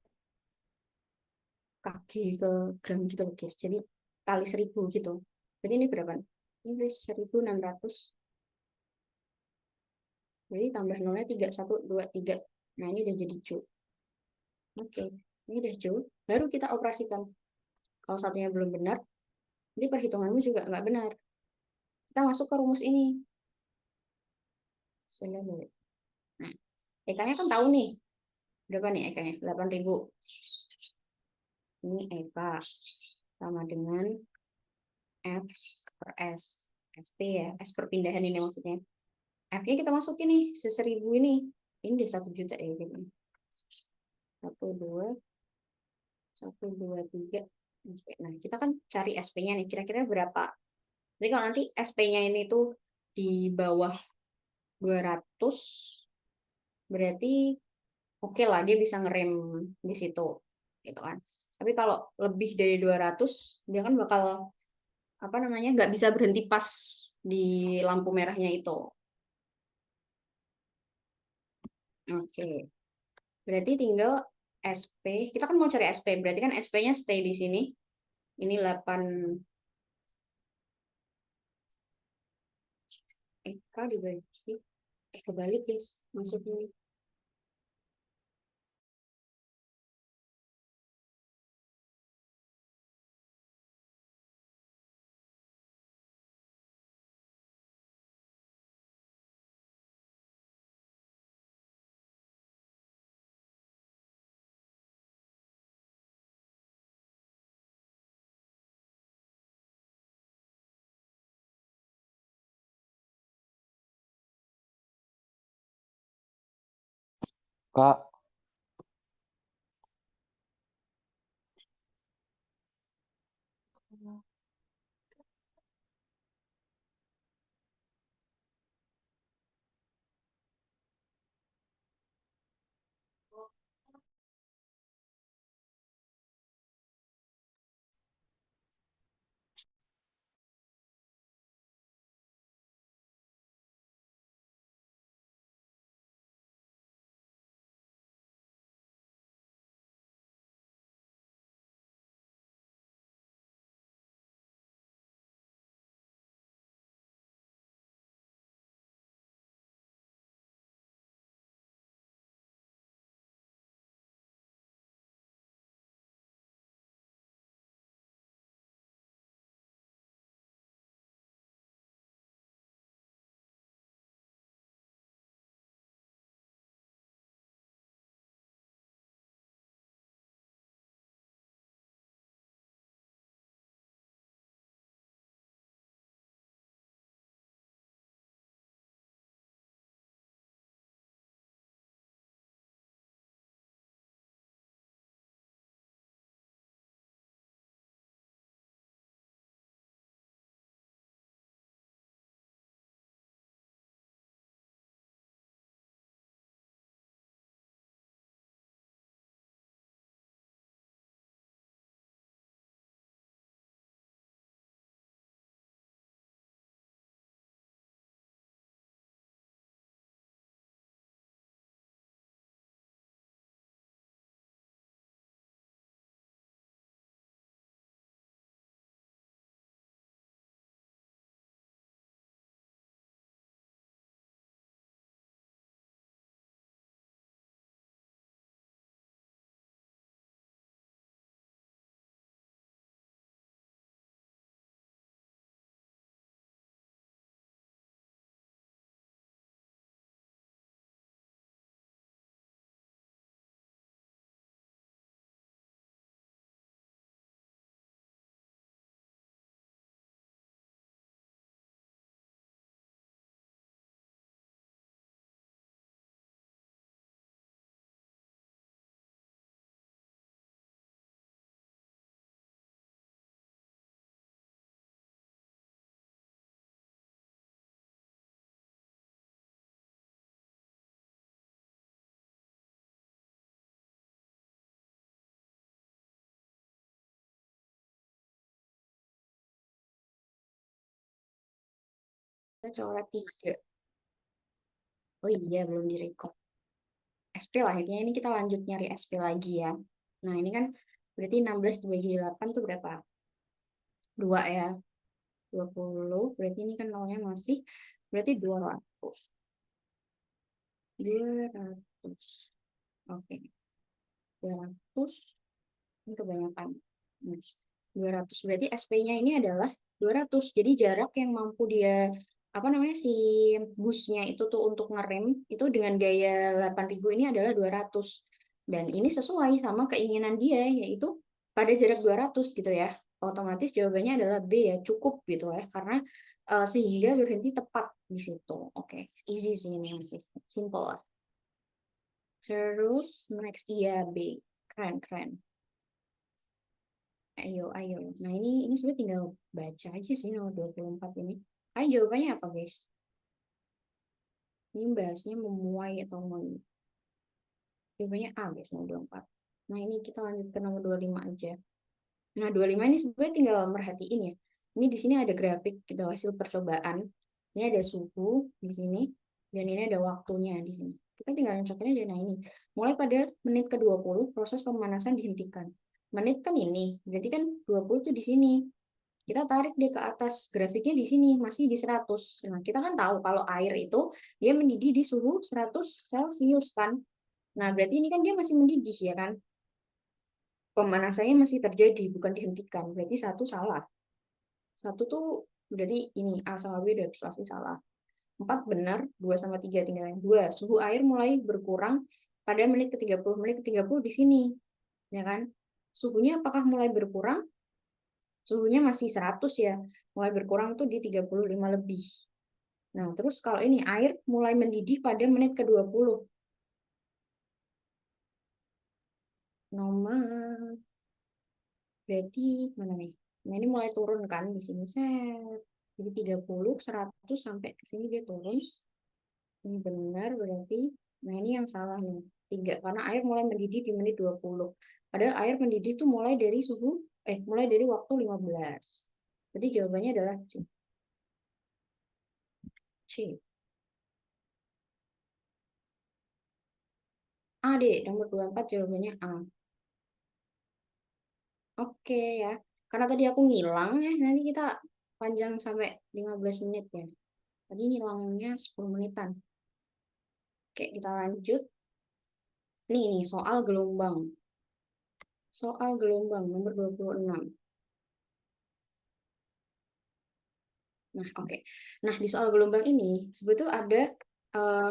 kg ke gram gitu loh, guys. Jadi kali 1000 gitu. Jadi ini berapa? Ini 1600. Jadi tambah nolnya 3, 1, 2, 3. Nah, ini udah jadi joule. Oke, ini udah joule. Baru kita operasikan. Kalau satunya belum benar, jadi perhitunganmu juga nggak benar. kita masuk ke rumus ini. Nah, EK-nya kan tahu nih. Berapa nih EK-nya? 8.000. Ini EK sama dengan F per S. SP ya, S perpindahan ini maksudnya. F-nya kita masukin nih, 1.000 ini. Ini udah 1 juta ya. 1, 2, 1, 2, 3. Nah, kita kan cari SP-nya nih, kira-kira berapa. Jadi kalau nanti SP-nya ini tuh di bawah 200, berarti oke lah, dia bisa ngerem di situ. Gitu kan. Tapi kalau lebih dari 200, dia kan bakal apa namanya nggak bisa berhenti pas di lampu merahnya itu. Oke, berarti tinggal SP. Kita kan mau cari SP, berarti kan SP-nya stay di sini. Ini 8 EK dibagi kebalik guys, maksudnya. Kak, Kita coret 3. Oh iya, belum direkod. SP lah, intinya ini kita lanjut nyari SP lagi ya. Nah, ini kan berarti 16 dibagi 8 tuh berapa? 2 ya. 20, berarti ini kan nolnya masih, berarti 200. 200. Oke. 200. Ini kebanyakan. Nah, 200. Berarti SP-nya ini adalah 200. Jadi jarak yang mampu dia apa namanya si busnya itu tuh untuk ngerem itu dengan gaya 8.000 ini adalah 200. Dan ini sesuai sama keinginan dia yaitu pada jarak 200 gitu ya. Otomatis jawabannya adalah B ya, cukup gitu ya karena sehingga berhenti tepat di situ. Oke, easy sih ini masih simple lah. Terus next iya B. Keren, keren. Ayo, ayo. Nah, ini sebenarnya tinggal baca aja sih nomor 24 ini. Ayo jawabannya apa, guys? Ini bahasnya memuai atau jawabannya A, guys, nomor 24. Nah, ini kita lanjut ke nomor 25 aja. Nah, 25 ini sebenarnya tinggal merhatiin ya. Ini di sini ada grafik gitu hasil percobaan. Ini ada suhu di sini dan ini ada waktunya di sini. Kita tinggal cocokin aja. Nah, ini mulai pada menit ke-20 proses pemanasan dihentikan. Menit kan ini, berarti kan 20 tuh di sini. Kita tarik dia ke atas, grafiknya di sini masih di 100. Nah, kita kan tahu kalau air itu dia mendidih di suhu 100 Celcius kan. Nah, berarti ini kan dia masih mendidih ya kan. Pemanasannya masih terjadi, bukan dihentikan. Berarti satu salah. Satu tuh berarti ini A sama B udah pasti salah. 4 benar, 2 sama 3 tinggal yang 2. Suhu air mulai berkurang pada menit ke-30. Menit ke-30 di sini. Ya kan? Suhunya apakah mulai berkurang? Suhunya masih 100 ya. Mulai berkurang tuh di 35 lebih. Nah, terus kalau ini air mulai mendidih pada menit ke-20. Nomor berarti mana nih? Nah, ini mulai turun kan di sini set. Jadi 30, 100 sampai ke sini dia turun. Ini benar berarti. Nah, ini yang salah nih. 3 karena air mulai mendidih di menit 20. Padahal air mendidih itu mulai dari mulai dari waktu 15. Jadi jawabannya adalah C. C. A deh, nomor 24 jawabannya A. Oke ya. Karena tadi aku ngilang ya, nanti kita panjang sampai 15 menit ya. Tadi ngilangnya 10 menitan. Oke, kita lanjut. Nih, soal gelombang. Soal gelombang nomor 26. Nah, oke. Nah, di soal gelombang ini sebetulnya ada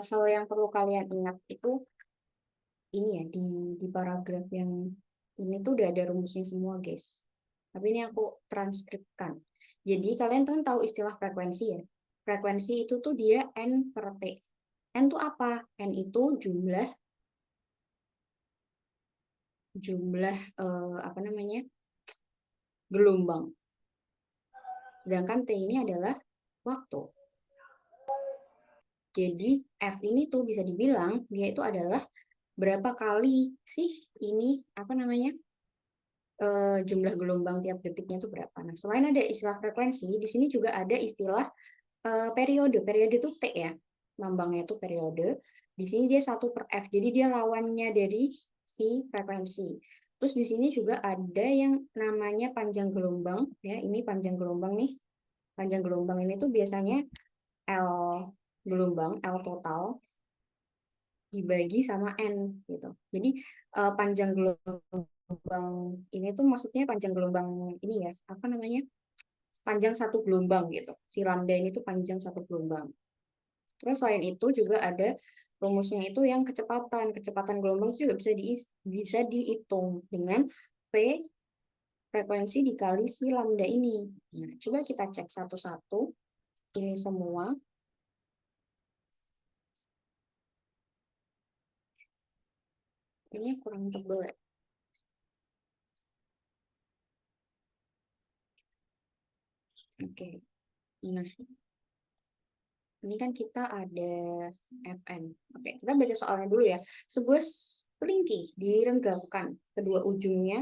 hal yang perlu kalian ingat itu ini ya di paragraf yang ini tuh udah ada rumusnya semua, guys. Tapi ini aku transkripkan. Jadi kalian kan tahu istilah frekuensi ya. Frekuensi itu tuh dia N per T. N itu apa? N itu jumlah jumlah apa namanya? Gelombang. Sedangkan T ini adalah waktu. Jadi F ini tuh bisa dibilang dia itu adalah berapa kali sih ini apa namanya? Jumlah gelombang tiap detiknya itu berapa. Nah, selain ada istilah frekuensi, di sini juga ada istilah periode. Periode itu T ya. Lambangnya itu periode. Di sini dia 1/F. Jadi dia lawannya dari si frekuensi. Terus di sini juga ada yang namanya panjang gelombang ya. Ini panjang gelombang nih. Panjang gelombang ini tuh biasanya L gelombang, L total dibagi sama N gitu. Jadi panjang gelombang ini tuh maksudnya panjang gelombang ini ya, apa namanya? Panjang satu gelombang gitu. Si lambda ini tuh panjang satu gelombang. Terus selain itu juga ada rumusnya itu yang kecepatan. Kecepatan gelombang juga bisa dihitung dengan P frekuensi dikali si lambda ini. Nah, coba kita cek satu-satu ini semua. Ini kurang tebal ya. Oke. Nah, ini kan kita ada Fn. Oke, kita baca soalnya dulu ya. Sebuah selingki direnggangkan kedua ujungnya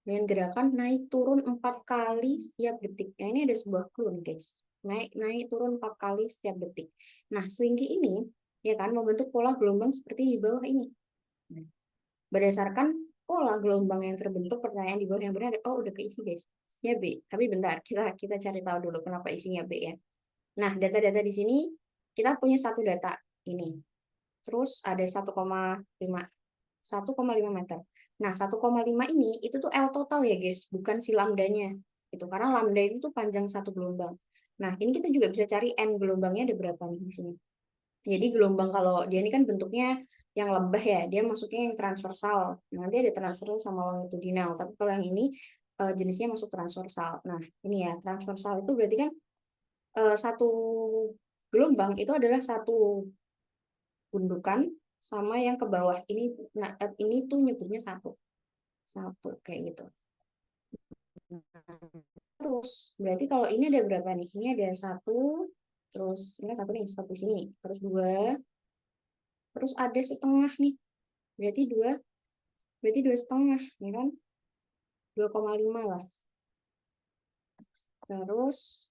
dengan gerakan naik turun 4 kali setiap detik. Nah, ini ada sebuah clue nih, guys. Naik turun 4 kali setiap detik. Nah, selingki ini ya kan membentuk pola gelombang seperti di bawah ini. Nah, berdasarkan pola gelombang yang terbentuk, pertanyaan di bawah yang benar, oh udah keisi, guys. Ya B. Tapi bentar, kita cari tahu dulu kenapa isinya B ya. Nah, data-data di sini kita punya satu data ini. Terus ada 1,5 meter. Nah, 1,5 ini itu tuh L total ya, guys, bukan si lambdanya. Itu karena lambda itu tuh panjang satu gelombang. Nah, ini kita juga bisa cari n gelombangnya ada berapa nih di sini. Jadi gelombang kalau dia ini kan bentuknya yang lembah ya, dia masuknya yang transversal. Nanti ada transversal sama longitudinal. Tapi kalau yang ini jenisnya masuk transversal. Nah, ini ya, transversal itu berarti kan satu gelombang itu adalah satu gundukan sama yang ke bawah. Ini tuh nyebutnya satu. Satu kayak gitu. Terus berarti kalau ini ada berapa nih? Ini ada satu, terus ini satu nih, satu di sini, terus dua, terus ada setengah nih. Berarti dua setengah, ya kan? 2,5 lah. Terus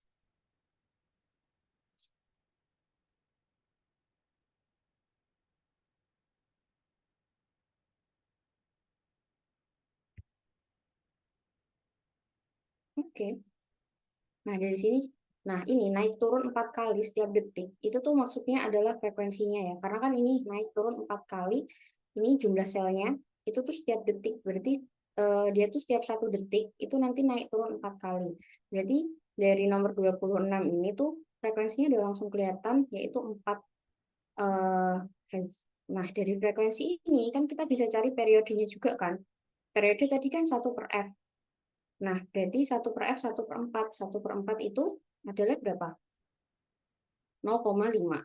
oke. Nah, dari sini, nah ini naik turun 4 kali setiap detik. Itu tuh maksudnya adalah frekuensinya ya. Karena kan ini naik turun 4 kali, ini jumlah selnya, itu tuh setiap detik. Berarti dia tuh setiap 1 detik, itu nanti naik turun 4 kali. Berarti dari nomor 26 ini tuh frekuensinya udah langsung kelihatan, yaitu 4 Hertz. Nah, dari frekuensi ini kan kita bisa cari periodenya juga kan. Periode tadi kan 1/f. Nah, berarti 1/f 1/4. 1/4 itu adalah berapa? 0,5.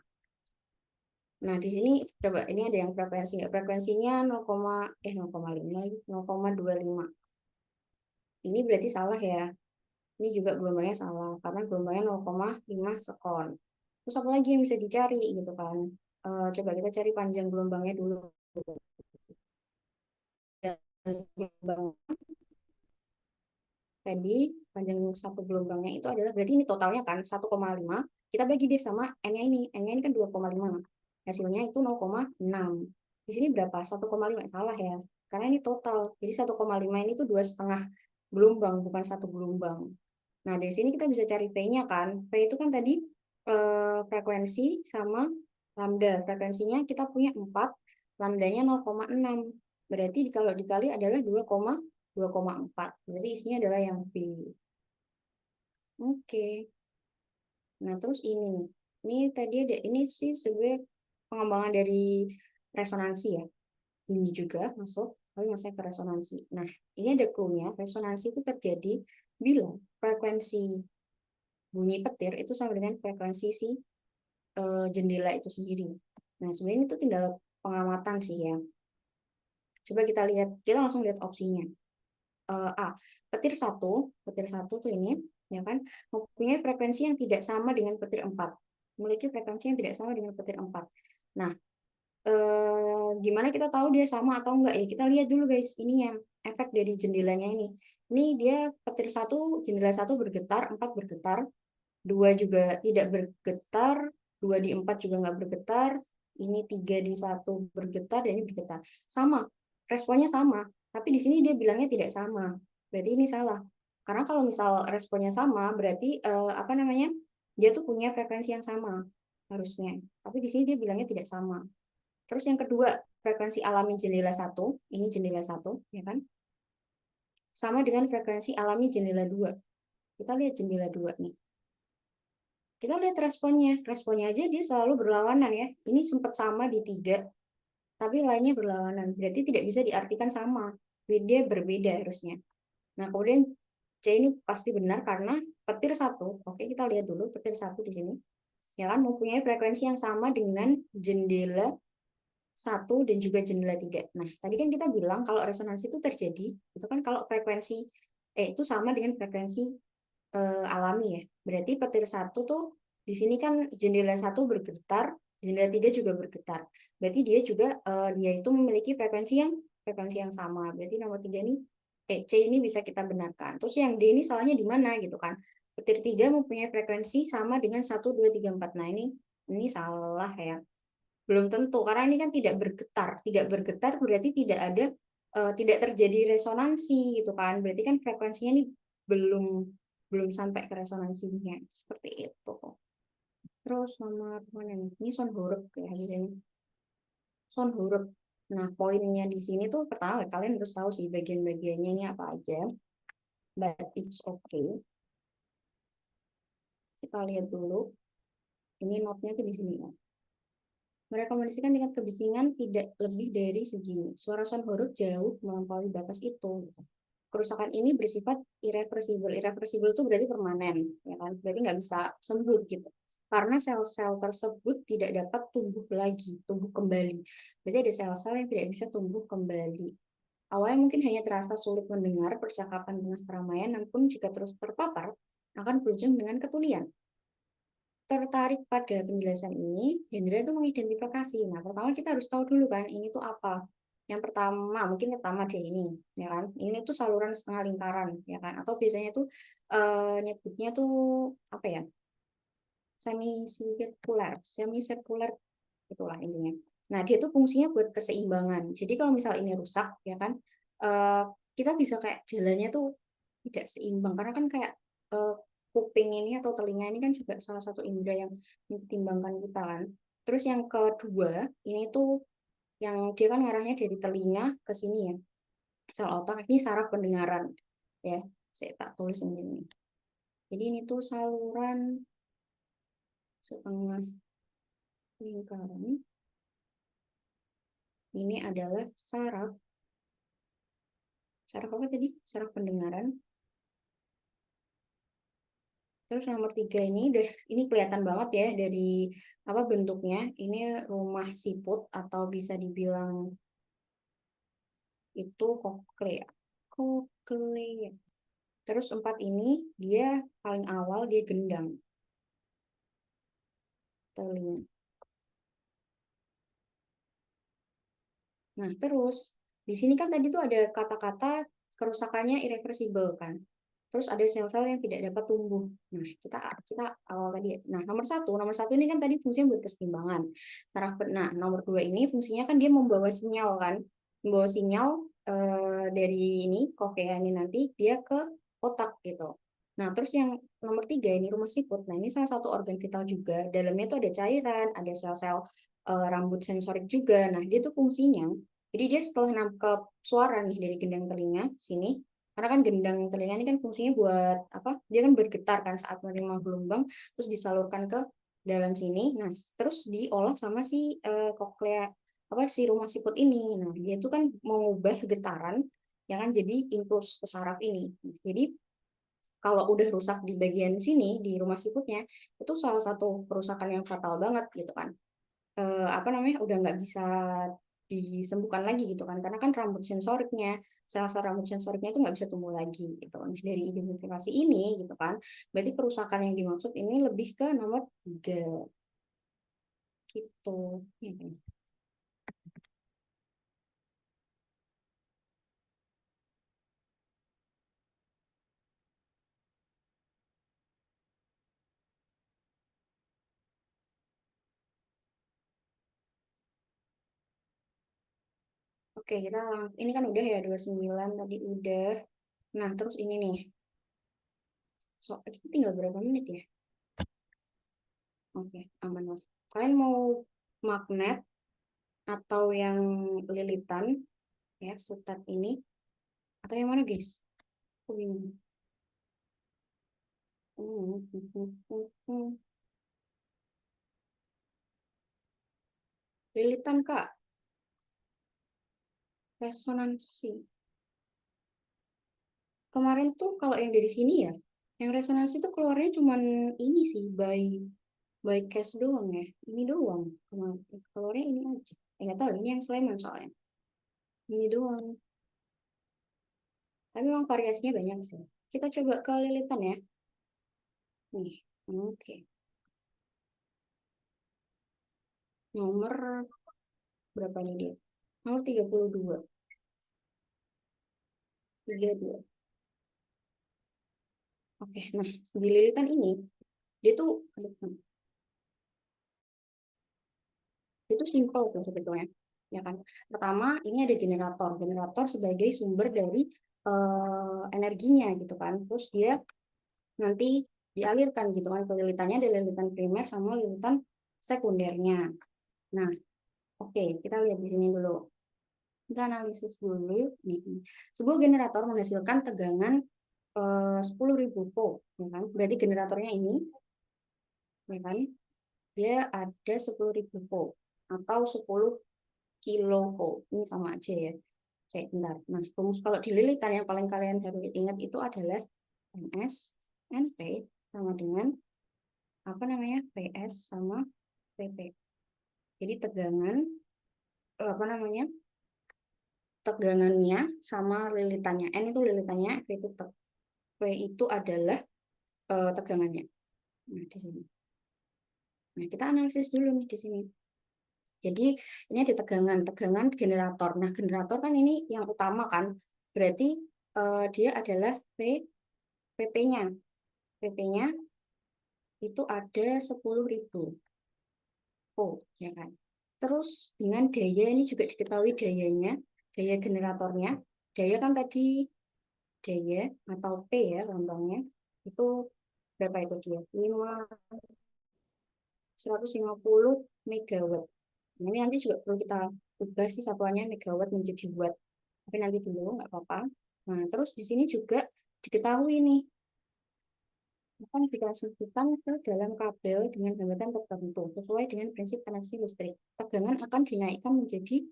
Nah, di sini coba ini ada yang frekuensi nggak? Frekuensinya 0,5 lagi, 0,25. Ini berarti salah ya. Ini juga gelombangnya salah karena gelombangnya 0,5 sekon. Terus apa lagi yang bisa dicari gitu kan? Coba kita cari panjang gelombangnya dulu. Gelombang tadi panjang satu gelombangnya itu adalah berarti ini totalnya kan 1,5 kita bagi deh sama n-nya ini kan 2,5 hasilnya itu 0,6 di sini berapa 1,5 salah ya karena ini total jadi 1,5 ini tuh 2,5 gelombang bukan satu gelombang. Nah dari sini kita bisa cari p-nya kan p itu kan tadi frekuensi sama lambda frekuensinya kita punya 4 lambdanya 0,6 berarti kalau dikali adalah 2,4. Jadi isinya adalah yang B. Oke. Nah, terus ini nih. Ini tadi ada ini sih sebenarnya pengembangan dari resonansi ya. Ini juga masuk, tapi masuknya ke resonansi. Nah, ini ada clue-nya. Resonansi itu terjadi bila frekuensi bunyi petir itu sama dengan frekuensi si jendela itu sendiri. Nah, sebenarnya itu tinggal pengamatan sih ya. Coba kita langsung lihat opsinya. A. Petir satu tuh ini, ya kan, mempunyai frekuensi yang tidak sama dengan petir 4. Memiliki frekuensi yang tidak sama dengan petir 4. Nah, gimana kita tahu dia sama atau enggak ya? Kita lihat dulu guys, ini yang efek dari jendelanya ini. Ini dia petir satu, jendela satu bergetar, 4 bergetar, 2 juga tidak bergetar, 2 di 4 juga nggak bergetar, ini 3 di 1 bergetar, dan ini bergetar. Sama, responnya sama, tapi di sini dia bilangnya tidak sama. Berarti ini salah. Karena kalau misal responnya sama, berarti apa namanya? Dia tuh punya frekuensi yang sama harusnya. Tapi di sini dia bilangnya tidak sama. Terus yang kedua, frekuensi alami jendela satu, ini jendela satu, ya kan? Sama dengan frekuensi alami jendela 2. Kita lihat jendela 2 nih. Kita lihat responnya. Responnya aja dia selalu berlawanan ya. Ini sempat sama di 3, tapi lainnya berlawanan. Berarti tidak bisa diartikan sama. Dia berbeda harusnya. Nah, kemudian C ini pasti benar karena petir satu. Oke, kita lihat dulu petir satu di sini. Ya kan, mempunyai frekuensi yang sama dengan jendela satu dan juga jendela 3. Nah, tadi kan kita bilang kalau resonansi itu terjadi, itu kan kalau frekuensi itu sama dengan frekuensi alami ya. Berarti petir satu tuh di sini kan jendela satu bergetar, jendela 3 juga bergetar. Berarti dia itu memiliki frekuensi yang sama. Berarti nomor 3 ini C ini bisa kita benarkan. Terus yang D ini salahnya di mana gitu kan? Petir 3 mempunyai frekuensi sama dengan 1 2 3 4. Nah, ini salah ya. Belum tentu karena ini kan tidak bergetar. Tidak bergetar berarti tidak terjadi resonansi gitu kan. Berarti kan frekuensinya ini belum belum sampai ke resonansinya seperti itu. Terus nomor mana nih? Ini sound huruf ya hasilnya. Sound huruf. Nah, poinnya di sini tuh pertama kalian harus tahu sih bagian-bagiannya ini apa aja. but it's okay. Kita lihat dulu. Ini notnya tuh di sini ya. Merekomendasikan tingkat kebisingan tidak lebih dari segini. Suara sound huruf jauh melampaui batas itu. Gitu. Kerusakan ini bersifat irreversibel. Irreversibel itu berarti permanen, ya kan? Berarti nggak bisa sembuh gitu. Karena sel-sel tersebut tidak dapat tumbuh lagi, tumbuh kembali. Berarti ada sel-sel yang tidak bisa tumbuh kembali. Awalnya mungkin hanya terasa sulit mendengar percakapan tengah keramaian, namun jika terus terpapar, akan berujung dengan ketulian. Tertarik pada penjelasan ini, Hendra itu mengidentifikasi. Nah, pertama kita harus tahu dulu kan, ini tuh apa. Yang pertama, mungkin pertama deh ini, ya kan. Ini tuh saluran setengah lingkaran, ya kan. Atau biasanya tuh nyebutnya tuh apa ya? Semi sirkular itulah intinya. Nah, dia tuh fungsinya buat keseimbangan. Jadi kalau misal ini rusak, ya kan, eh, kita bisa kayak jalannya tuh tidak seimbang karena kan kayak eh, kuping ini atau telinga ini kan juga salah satu indera yang mempertimbangkan kita kan. Terus yang kedua, ini tuh yang dia kan ngarahnya dari telinga ke sini ya. Sel otak ini saraf pendengaran ya. Saya tak tulis ini. Jadi ini tuh saluran setengah lingkaran. Ini adalah saraf. Saraf apa tadi? Saraf pendengaran. Terus nomor tiga ini udah ini kelihatan banget ya dari apa bentuknya. Ini rumah siput atau bisa dibilang itu koklea. Koklea. Terus empat ini dia paling awal dia gendang telinga. Nah, terus di sini kan tadi tuh ada kata-kata kerusakannya irreversibel kan. Terus ada sel-sel yang tidak dapat tumbuh. Nah, kita awal tadi. Nah, nomor satu ini kan tadi fungsinya buat keseimbangan. Nah, nomor dua ini fungsinya kan dia membawa sinyal kan, membawa sinyal dari ini kokea ini nanti dia ke otak gitu. Nah, terus yang nomor tiga ini rumah siput. Nah, ini salah satu organ vital juga. Dalamnya tuh ada cairan, ada sel-sel rambut sensorik juga. Nah, dia tuh fungsinya. Jadi dia setelah nangkep suara nih dari gendang telinga sini, karena kan gendang telinga ini kan fungsinya buat apa? Dia kan bergetar kan saat menerima gelombang, terus disalurkan ke dalam sini. Nah, terus diolah sama si koklea apa si rumah siput ini. Nah, dia tuh kan mengubah getaran yang kan jadi impuls ke saraf ini. Jadi kalau udah rusak di bagian sini di rumah siputnya, itu salah satu kerusakan yang fatal banget gitu kan. Apa namanya udah nggak bisa disembuhkan lagi gitu kan karena kan rambut sensoriknya sel-sel rambut sensoriknya itu nggak bisa tumbuh lagi gitu kan. Dari identifikasi ini gitu kan berarti kerusakan yang dimaksud ini lebih ke nomor tiga gitu ya kan? Oke kita ini kan udah ya 29 tadi udah. Nah terus ini nih so kita tinggal berapa menit ya? Oke aman lah. Kalian mau magnet atau yang lilitan ya setat ini atau yang mana guys? Aku bingung. Lilitan Kak, resonansi. Kemarin tuh kalau yang dari sini ya, yang resonansi tuh keluarnya cuman ini sih, by case doang ya. Ini doang. Kemarin keluarnya ini aja. Nggak tahu, ini yang Sleman soalnya. Ini doang. Tapi memang variasinya banyak sih. Kita coba ke lilitan ya. Nih, oke. Nomor berapa nih dia? Nomor 32. 32. Oke, nah di lilitan ini, dia tuh, itu simpel sih sebetulnya ya kan pertama ini ada generator sebagai sumber dari energinya gitu kan terus dia nanti dialirkan gitu kan ke lilitannya ada lilitan primer sama lilitan sekundernya nah oke kita lihat di sini dulu kita analisis dulu nih sebuah generator menghasilkan tegangan 10.000 volt, ya kan? Berarti generatornya ini, ya kan? Dia ada 10.000 volt atau 10 kilovolt. Ini sama aja ya. Cek bentar. Nah, rumus kalau dililitan yang paling kalian harus ingat itu adalah NS, NP sama dengan apa namanya? PS sama PP. Jadi tegangan apa namanya? Tegangannya sama lilitannya. N itu lilitannya, P itu adalah tegangannya. Nah, di sini. Nah, kita analisis dulu nih di sini. Jadi ini ada tegangan generator. Nah, generator kan ini yang utama kan. Berarti dia adalah PP-nya. PP-nya itu ada 10.000 volt, ya kan. Terus dengan daya ini juga diketahui dayanya, daya generatornya. Daya kan tadi daya atau P ya lambangnya. Itu berapa itu dia? 150 megawatt. Nah, ini nanti juga perlu kita ubah sih satuannya megawatt menjadi watt. Tapi nanti dulu nggak apa-apa. Nah, terus di sini juga diketahui nih akan ditransmisikan ke dalam kabel dengan hambatan tertentu sesuai dengan prinsip koneksi listrik. Tegangan akan dinaikkan menjadi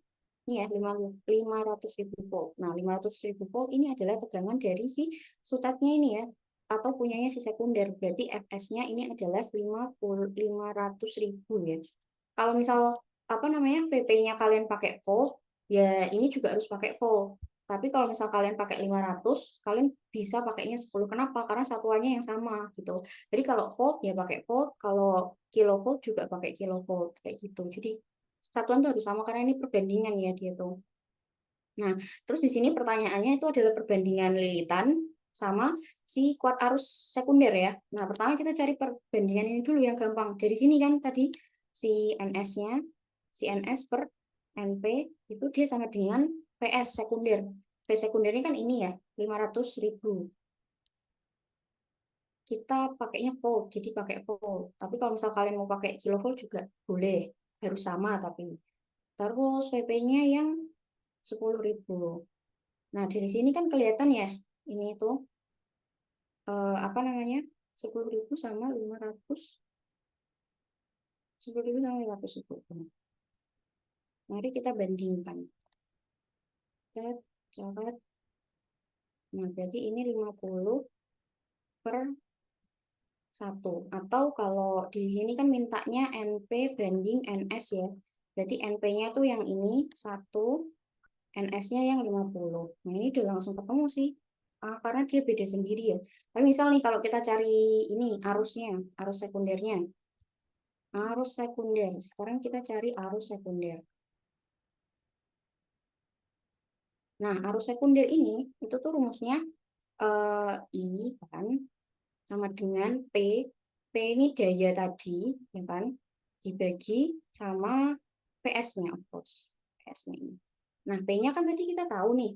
ini ya 500.000 volt. Nah, 500.000 volt ini adalah tegangan dari si sutatnya ini ya atau punyanya si sekunder. Berarti Fs-nya ini adalah 500.000 ya. Kalau misal apa namanya PP-nya kalian pakai volt, ya ini juga harus pakai volt. Tapi kalau misal kalian pakai 500, kalian bisa pakainya 10. Kenapa? Karena satuannya yang sama gitu. Jadi kalau volt ya pakai volt, kalau kilovolt juga pakai kilovolt kayak gitu. Jadi satuan tuh harus sama karena ini perbandingan ya dia tuh. Nah, terus di sini pertanyaannya itu adalah perbandingan lilitan sama si kuat arus sekunder ya. Nah, pertama kita cari perbandingan ini dulu yang gampang. Dari sini kan tadi si NS-nya, si NS per NP itu dia sama dengan PS sekunder. PS sekundernya kan ini ya, 500.000. Kita pakainya volt, jadi pakai volt. Tapi kalau misal kalian mau pakai kilovolt juga boleh, harus sama tapi. Terus PP-nya yang 10.000. Nah, dari sini kan kelihatan ya, ini tuh apa namanya? 10.000 sama 500, 10.000 sama 500.000. Mari kita bandingkan. Kita coret. Nah, berarti ini 50 per 1. Atau kalau di sini kan mintanya NP banding NS ya. Berarti NP-nya tuh yang ini 1, NS-nya yang 50. Nah, ini udah langsung ketemu sih. Karena dia beda sendiri ya. Tapi misal nih kalau kita cari ini arusnya, arus sekundernya. Arus sekunder. Sekarang kita cari arus sekunder. Nah, arus sekunder ini itu tuh rumusnya I kan sama dengan P. P ini daya tadi, ya kan? Dibagi sama PS-nya, of course. PS-nya ini. Nah, P-nya kan tadi kita tahu nih.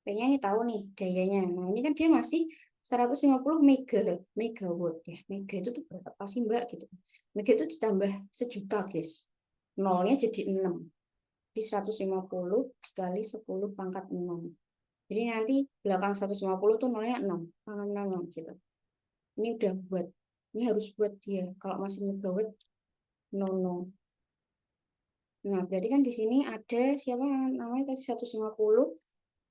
P-nya ini tahu nih dayanya. Nah, ini kan dia masih 150 megawatt ya. Mega itu tuh berapa sih, Mbak? Gitu. Mega itu ditambah sejuta, guys. Nolnya jadi 6. Di 150 dikali 10 pangkat 6. Jadi nanti belakang 150 tuh nolnya 6. 6, 6, 6 gitu. Ini udah buat. Ini harus buat dia. Kalau masih megawatt, no, no. Nah, berarti kan di sini ada siapa namanya tadi 150.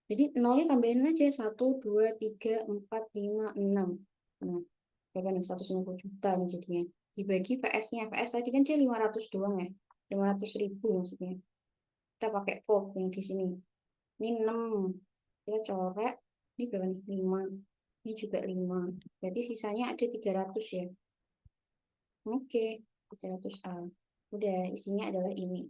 Jadi nolnya tambahin aja 1, 2, 3, 4, 5, 6. Nah, berapa nih 150 juta nih jadinya. Dibagi PS-nya. PS tadi kan dia 500 doang ya. 500.000 maksudnya. Kita pakai volt yang di sini. Ini 6. Kita coret. Ini berapa nih? 5. Ini juga 5. Berarti sisanya ada 300 ya. Oke, 300A. Udah, isinya adalah ini.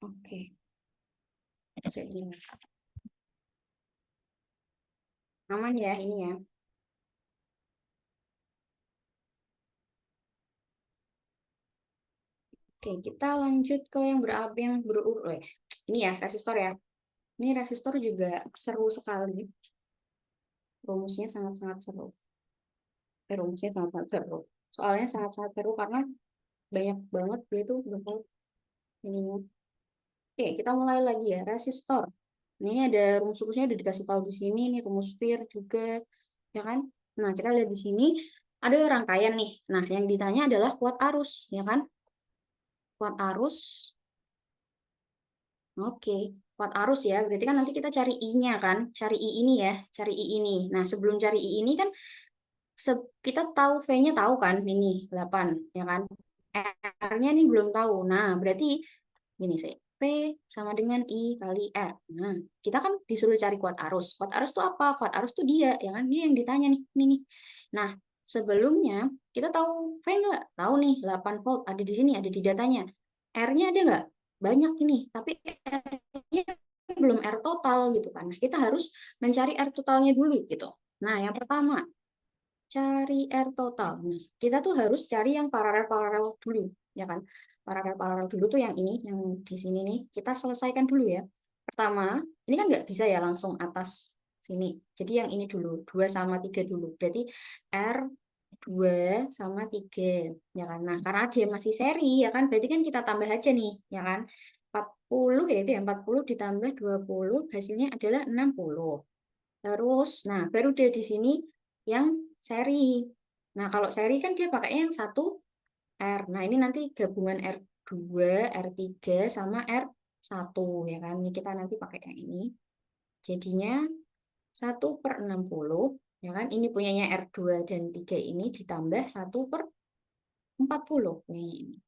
Oke. Jadi, aman ya ini ya. Oke, kita lanjut ke yang yang berurut. Ini ya, resistor ya. Ini resistor juga seru sekali. Rumusnya sangat-sangat seru. Rumusnya sangat-sangat seru. Soalnya sangat-sangat seru karena banyak banget dia tuh bakal ininya. Oke, kita mulai lagi ya, resistor. Ini ada rumus-rumusnya udah dikasih tahu di sini, nih rumus Firth juga, ya kan? Nah, kita lihat di sini ada rangkaian nih. Nah, yang ditanya adalah kuat arus, ya kan? Kuat arus. Oke, kuat arus ya. Berarti kan nanti kita cari I-nya kan? Cari I ini ya, cari I ini. Nah, sebelum cari I ini kan kita tahu V-nya tahu kan? Ini 8, ya kan? R-nya ini belum tahu. Nah, berarti gini sih. P sama dengan I kali R. Nah, kita kan disuruh cari kuat arus. Kuat arus itu apa? Kuat arus itu dia, ya kan? Dia yang ditanya nih, ini nih. Nah, sebelumnya kita tahu V nggak? Tahu nih, 8 volt ada di sini, ada di datanya. R-nya ada nggak? Banyak ini, tapi R-nya belum R total gitu kan. Nah, kita harus mencari R totalnya dulu gitu. Nah, yang pertama, cari R total. Nah, kita tuh harus cari yang paralel-paralel dulu, ya kan? Paralel-paralel dulu tuh yang ini, yang di sini nih. Kita selesaikan dulu ya. Pertama, ini kan nggak bisa ya langsung atas sini. Jadi yang ini dulu, 2 sama 3 dulu. Berarti R 2 sama 3, ya kan? Nah, karena dia masih seri, ya kan? Berarti kan kita tambah aja nih, ya kan? 40 ya itu ya, 40 ditambah 20, hasilnya adalah 60. Terus, nah baru dia di sini yang seri. Nah, kalau seri kan dia pakai yang satu R. Nah, ini nanti gabungan R2, R3 sama R1 ya kan. Ini kita nanti pakai yang ini. Jadinya 1/60 ya kan. Ini punyanya R2 dan 3 ini ditambah 1/40. Nih.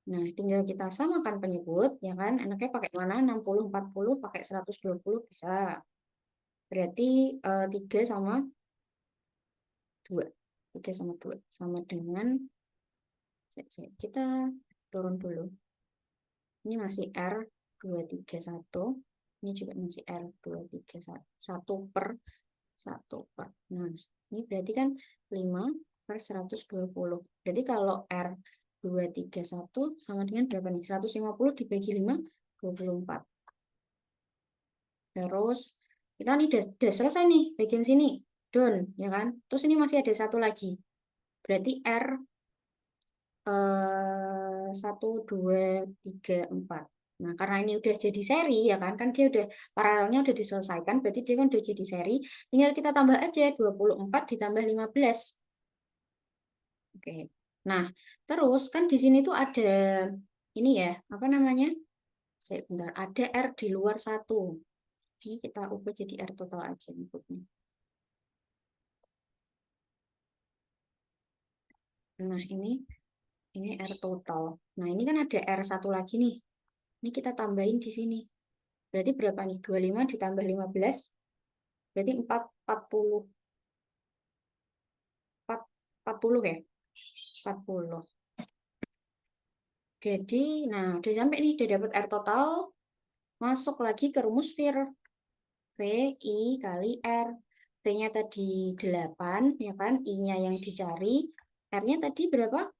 Nah, tinggal kita samakan penyebut ya kan. Enaknya pakai mana? 60, 40, pakai 120 bisa. Berarti 3 sama 2. 3 sama 2 sama dengan kita turun dulu. Ini masih R231. Ini juga masih R231. 1/1 per. Nah, ini berarti kan 5/120. Berarti kalau R231 sama dengan berapa nih? 150 dibagi 5, 24. Terus kita nih udah selesai nih bagian sini. Done, ya kan? Terus ini masih ada satu lagi. Berarti R 1, 2, 3, 4. Nah, karena ini udah jadi seri, ya kan? Kan dia udah paralelnya udah diselesaikan, berarti dia kan udah jadi seri. Tinggal kita tambah aja 24 ditambah 15. Oke. Nah, terus kan di sini tuh ada ini ya, apa namanya? Sebentar, ada R di luar 1. Ini kita ubah jadi R total aja inputnya. Nah, ini R total. Nah, ini kan ada R1 lagi nih. Ini kita tambahin di sini. Berarti berapa nih? 25 ditambah 15. Berarti 40. 40 ya? 40. Jadi, nah udah sampai nih, udah dapat R total. Masuk lagi ke rumus Firth. V, I kali R. V-nya tadi 8, ya kan? I-nya yang dicari. R-nya tadi berapa?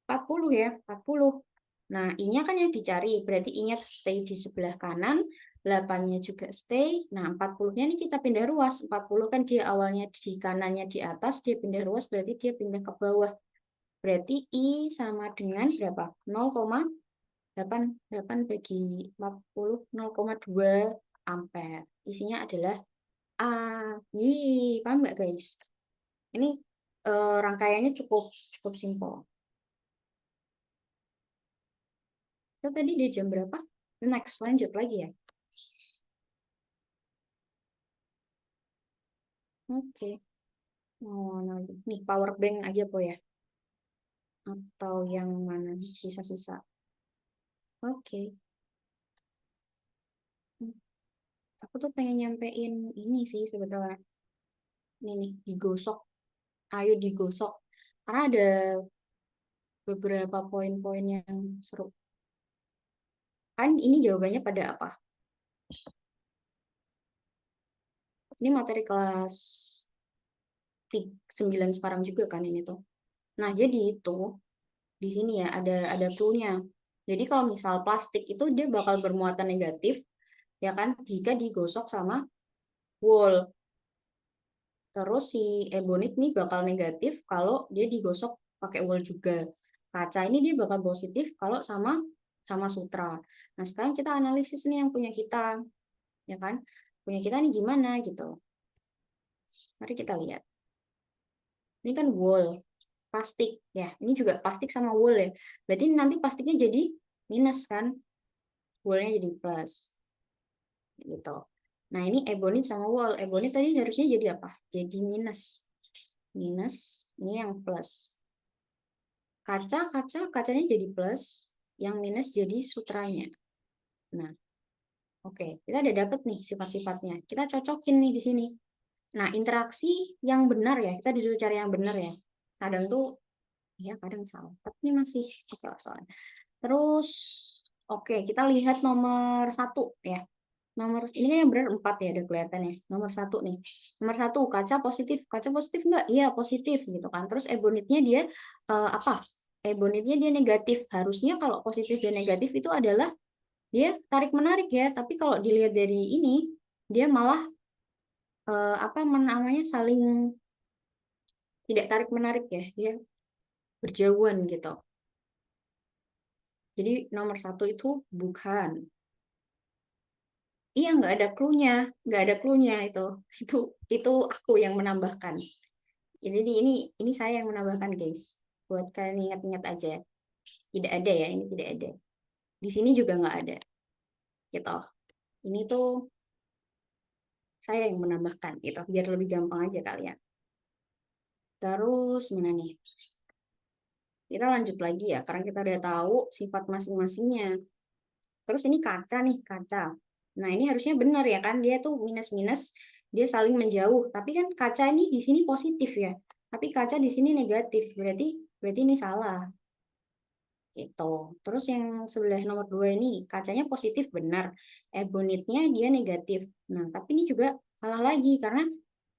40 ya? 40. Nah, I-nya kan yang dicari. Berarti I-nya stay di sebelah kanan. 8-nya juga stay. Nah, 40-nya ini kita pindah ruas. 40 kan dia awalnya di kanannya di atas. Dia pindah ruas, berarti dia pindah ke bawah. Berarti I sama dengan berapa? 0,88 bagi 40, 0,2 ampere. Isinya adalah A. Paham nggak guys? Ini rangkaiannya cukup cukup simpel. So, tadi di jam berapa? Next, lanjut lagi ya. Oke. Oh, nah, nih power bank aja po ya. Atau yang mana sisa-sisa. Oke. Aku tuh pengen nyampein ini sih sebetulnya. Ini nih, digosok. Ayo digosok. Karena ada beberapa poin-poin yang seru. Kan ini jawabannya pada apa? Ini materi kelas 9 sekarang juga kan ini tuh. Nah, jadi itu di sini ya ada clue-nya. Jadi kalau misal plastik itu dia bakal bermuatan negatif ya kan jika digosok sama wool. Terus si ebonit nih bakal negatif kalau dia digosok pakai wool juga. Kaca ini dia bakal positif kalau sama sama sutra. Nah, sekarang kita analisis nih yang punya kita, ya kan? Punya kita nih gimana gitu. Mari kita lihat. Ini kan wool, plastik ya. Ini juga plastik sama wool ya. Berarti nanti plastiknya jadi minus kan? Woolnya jadi plus. Gitu. Nah, ini ebonit sama wool. Ebonit tadi harusnya jadi apa? Jadi minus. Minus, ini yang plus. Kacanya jadi plus, yang minus jadi sutranya. Nah, oke, kita udah dapet nih sifat-sifatnya. Kita cocokin nih di sini. Nah, interaksi yang benar ya, kita disuruh cari yang benar ya. Kadang tuh, ya kadang salah. Tapi ini masih oke lah soalnya. Terus, oke, kita lihat nomor 1 ya. Nomor ini kan yang benar 4 ya, udah kelihatan ya. Nomor 1 nih. Nomor 1, kaca positif. Kaca positif enggak? Iya, positif gitu kan. Terus ebonitnya dia apa? Ebonitnya dia negatif. Harusnya kalau positif dan negatif itu adalah dia tarik-menarik ya. Tapi kalau dilihat dari ini, dia malah apa namanya saling tidak tarik-menarik ya. Dia berjauhan gitu. Jadi nomor 1 itu bukan. Iya, nggak ada clue-nya, nggak ada clue-nya itu. Itu aku yang menambahkan. Jadi ini saya yang menambahkan guys. Buat kalian ingat-ingat aja. Tidak ada ya, ini tidak ada. Di sini juga nggak ada. Gitu. Ini tuh saya yang menambahkan gitu, biar lebih gampang aja kalian. Terus mana nih? Kita lanjut lagi ya, karena kita udah tahu sifat masing-masingnya. Terus ini kaca nih, kaca. Nah, ini harusnya benar ya kan, dia tuh minus-minus, dia saling menjauh. Tapi kan kaca ini di sini positif ya. Tapi kaca di sini negatif, berarti ini salah. Itu. Terus yang sebelah nomor 2 ini kacanya positif benar. Ebonitnya dia negatif. Nah, tapi ini juga salah lagi karena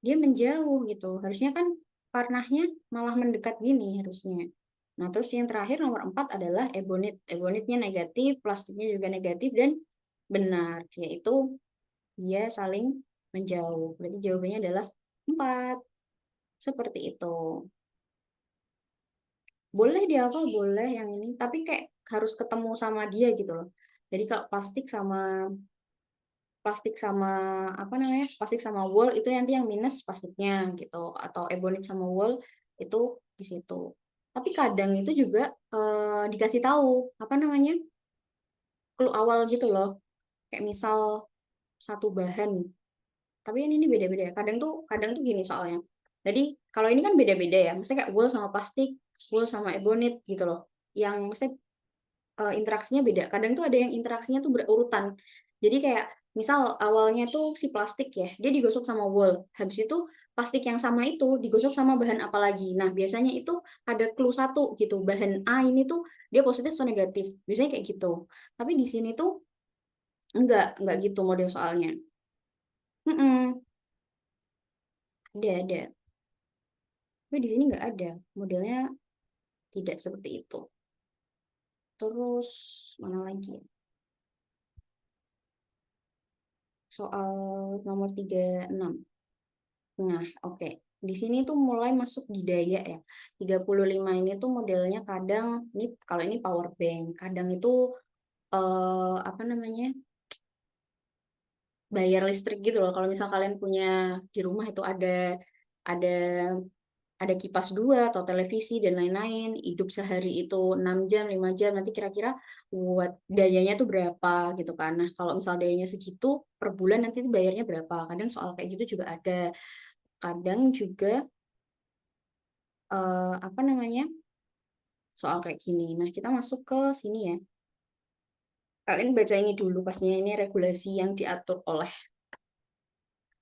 dia menjauh gitu. Harusnya kan warnanya malah mendekat gini harusnya. Nah, terus yang terakhir nomor 4 adalah ebonit. Ebonitnya negatif, plastiknya juga negatif dan benar, yaitu dia saling menjauh. Berarti jawabannya adalah 4. Seperti itu. Boleh di awal, boleh yang ini, tapi kayak harus ketemu sama dia gitu loh. Jadi kalau plastik sama apa namanya? Plastik sama wool itu nanti yang minus plastiknya gitu, atau ebonit sama wool itu di situ. Tapi kadang itu juga dikasih tahu apa namanya? Clue awal gitu loh. Kayak misal satu bahan. Tapi ini beda-beda. Kadang tuh gini soalnya. Jadi kalau ini kan beda-beda ya. Maksudnya kayak wool sama plastik, wool sama ebonit gitu loh. Yang maksudnya interaksinya beda. Kadang tuh ada yang interaksinya tuh berurutan. Jadi kayak misal awalnya tuh si plastik ya, dia digosok sama wool. Habis itu plastik yang sama itu digosok sama bahan apa lagi. Nah, biasanya itu ada clue satu gitu. Bahan A ini tuh dia positif atau negatif. Biasanya kayak gitu. Tapi di sini tuh enggak gitu model soalnya. Mm-mm, ada. Tapi di sini nggak ada. Modelnya tidak seperti itu. Terus mana lagi ya? Soal nomor 36. Nah, oke. Di sini tuh mulai masuk di daya ya. 35 ini tuh modelnya kadang, ini kalau ini power bank, kadang itu apa namanya? Bayar listrik gitu loh. Kalau misal kalian punya di rumah itu ada ada kipas dua atau televisi dan lain-lain, hidup sehari itu 6 jam, 5 jam, nanti kira-kira buat dayanya tuh berapa gitu kan. Nah, kalau misal dayanya segitu, per bulan nanti bayarnya berapa. Kadang soal kayak gitu juga ada. Kadang juga, apa namanya, soal kayak gini. Nah, kita masuk ke sini ya. Kalian baca ini dulu, pastinya ini regulasi yang diatur oleh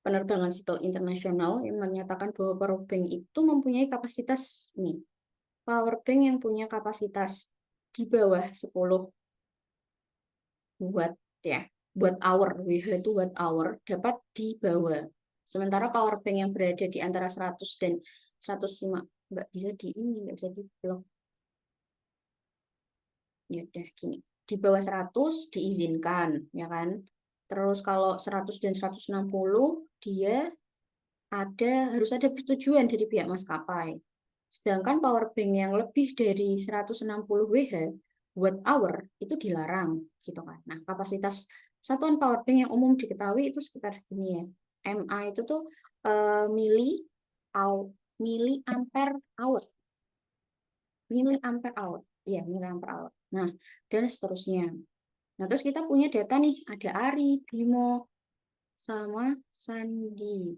penerbangan sipil internasional yang menyatakan bahwa powerbank itu mempunyai kapasitas nih. Powerbank yang punya kapasitas di bawah 10 watt ya, watt hour, WH itu watt hour, dapat dibawa. Sementara powerbank yang berada di antara 100 dan 105 nggak bisa nggak bisa di blok. Ya udah gini. Di bawah 100 diizinkan, ya kan? Terus kalau 100 dan 160 dia harus ada persetujuan dari pihak maskapai. Sedangkan powerbank yang lebih dari 160 WH watt hour itu dilarang gitu kan. Nah, kapasitas satuan power bank yang umum diketahui itu sekitar segini ya. MA itu tuh mili ampere hour. Mili ampere hour. Iya, mili ampere hour. Nah, dan seterusnya. Nah, terus kita punya data nih, ada Ari, Bimo, sama Sandi.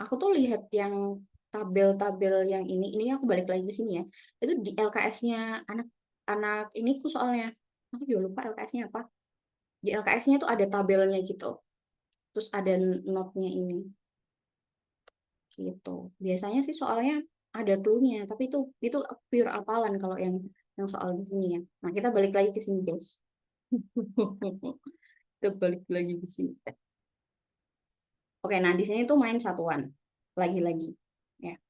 Aku tuh lihat yang tabel-tabel yang ini aku balik lagi ke sini ya. Itu di LKS-nya anak-anak ini ku soalnya. Aku juga lupa LKS-nya apa. Di LKS-nya tuh ada tabelnya gitu. Terus ada note-nya ini gitu. Biasanya sih soalnya ada clue-nya, tapi itu pure hafalan kalau yang soal di sini ya. Nah, kita balik lagi ke sini, guys. Kita balik lagi ke sini. Oke, nah di sini tuh main satuan. Lagi-lagi. Ya.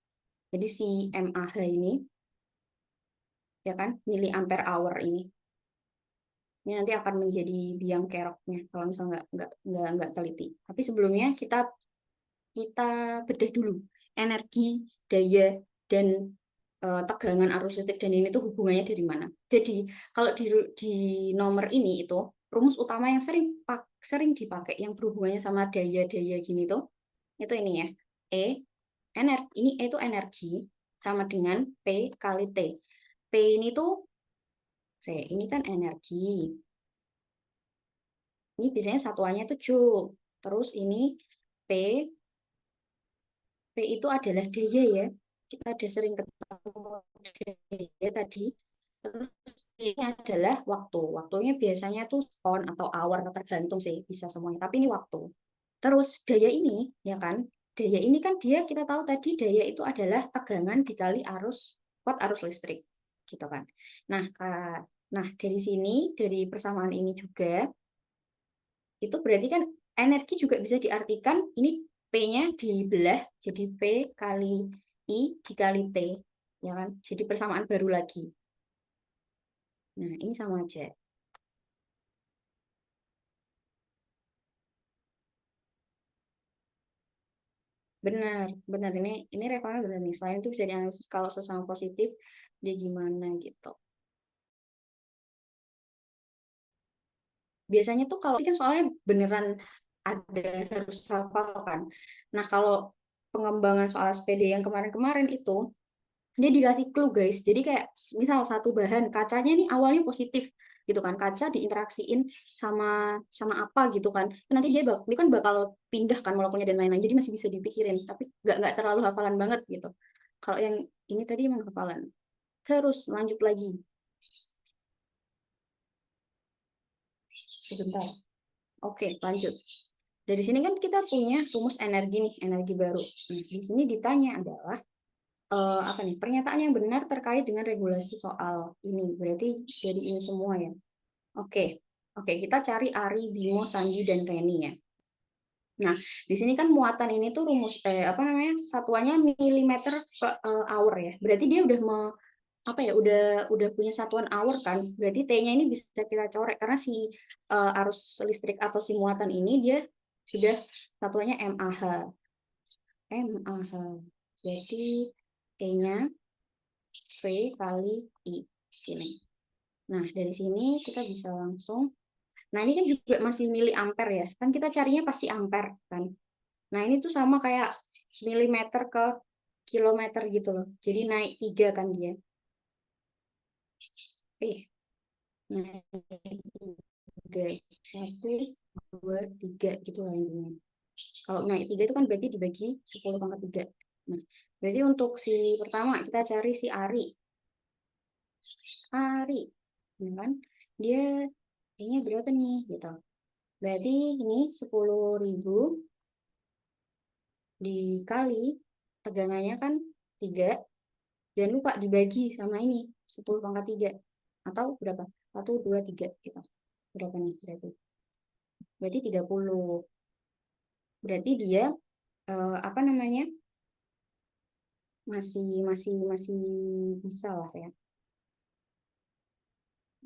Jadi si MAH ini ya kan mili ampere hour ini nanti akan menjadi biang keroknya kalau misalnya nggak teliti. Tapi sebelumnya kita kita bedah dulu energi, daya, dan tegangan arus listrik dan ini tuh hubungannya dari mana. Jadi kalau di nomor ini itu rumus utama yang sering dipakai yang berhubungannya sama daya-daya gini tuh itu ini ya. Ini E itu energi sama dengan P kali T. P ini tuh ini kan energi. Ini biasanya satuannya itu joule. Terus ini P, P itu adalah daya ya. Kita ada sering ketemu daya tadi. Terus ini adalah waktu. Waktunya biasanya tuh on atau hour, tergantung sih, bisa semuanya. Tapi ini waktu. Terus daya ini, ya kan? Daya ini kan dia kita tahu tadi daya itu adalah tegangan dikali watt arus listrik, gitu kan? Nah, nah dari sini dari persamaan ini juga itu berarti kan energi juga bisa diartikan ini P-nya dibelah jadi P kali I dikali T, ya kan? Jadi persamaan baru lagi. Nah, ini sama aja. Benar, benar ini referennya benar nih. Selain itu bisa dianalisis kalau sesama positif dia gimana gitu. Biasanya tuh kalau ini kan soalnya beneran ada harus hafal kan. Nah, kalau pengembangan soal SPD yang kemarin-kemarin itu dia dikasih clue guys. Jadi kayak misal satu bahan kacanya nih awalnya positif gitu kan. Kaca diinteraksiin sama sama apa gitu kan. Nanti dia kan bakal pindah kan molekulnya dan lain-lain. Jadi masih bisa dipikirin, tapi nggak terlalu hafalan banget gitu. Kalau yang ini tadi emang hafalan. Terus lanjut lagi. Sebentar. Oke, lanjut. Dari sini kan kita punya rumus energi nih, energi baru. Nah, di sini ditanya adalah apa nih pernyataan yang benar terkait dengan regulasi soal ini. Berarti jadi ini semua ya. Oke, oke kita cari Ari, Bimo, Sandi, dan Reni ya. Nah, di sini kan muatan ini tuh rumus apa namanya satuannya milimeter ke hour ya. Berarti dia udah apa ya udah punya satuan hour kan. Berarti T-nya ini bisa kita coret karena si arus listrik atau si muatan ini dia sudah satuannya mAh. mAh. Jadi E-nya V kali I ini. Nah, dari sini kita bisa langsung. Nah, ini kan juga masih mili ampere ya. Kan kita carinya pasti ampere kan. Nah, ini tuh sama kayak milimeter ke kilometer gitu loh. Jadi naik 3 kan dia. Naik 3. 1, 2, 3 gitu lah intinya. Kalau naik 3 itu kan berarti dibagi 10 pangkat 3. Nah, berarti untuk si pertama kita cari si Ari. Ari, ya kan? Dia kayaknya berapa nih gitu. Berarti ini 10.000 dikali tegangannya kan 3. Jangan lupa dibagi sama ini 10 pangkat 3. Atau berapa? 1, 2, 3 gitu. Berapa nih berarti? Berarti 30. Berarti dia apa namanya? Masih bisa lah ya.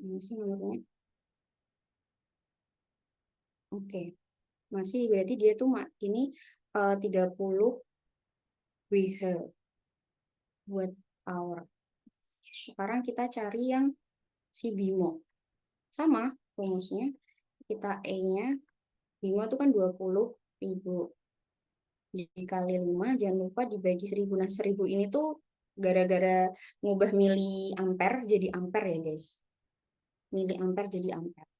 Masih nomornya. Oke. Masih berarti dia tuh ini 30 we have, buat our. Sekarang kita cari yang si Bimo. Sama rumusnya, kita E-nya, Bimo itu kan 20.000. Dikali 5, jangan lupa dibagi 1000. Nah, 1000 ini tuh gara-gara ngubah mili ampere jadi ampere ya, guys. Mili ampere jadi ampere.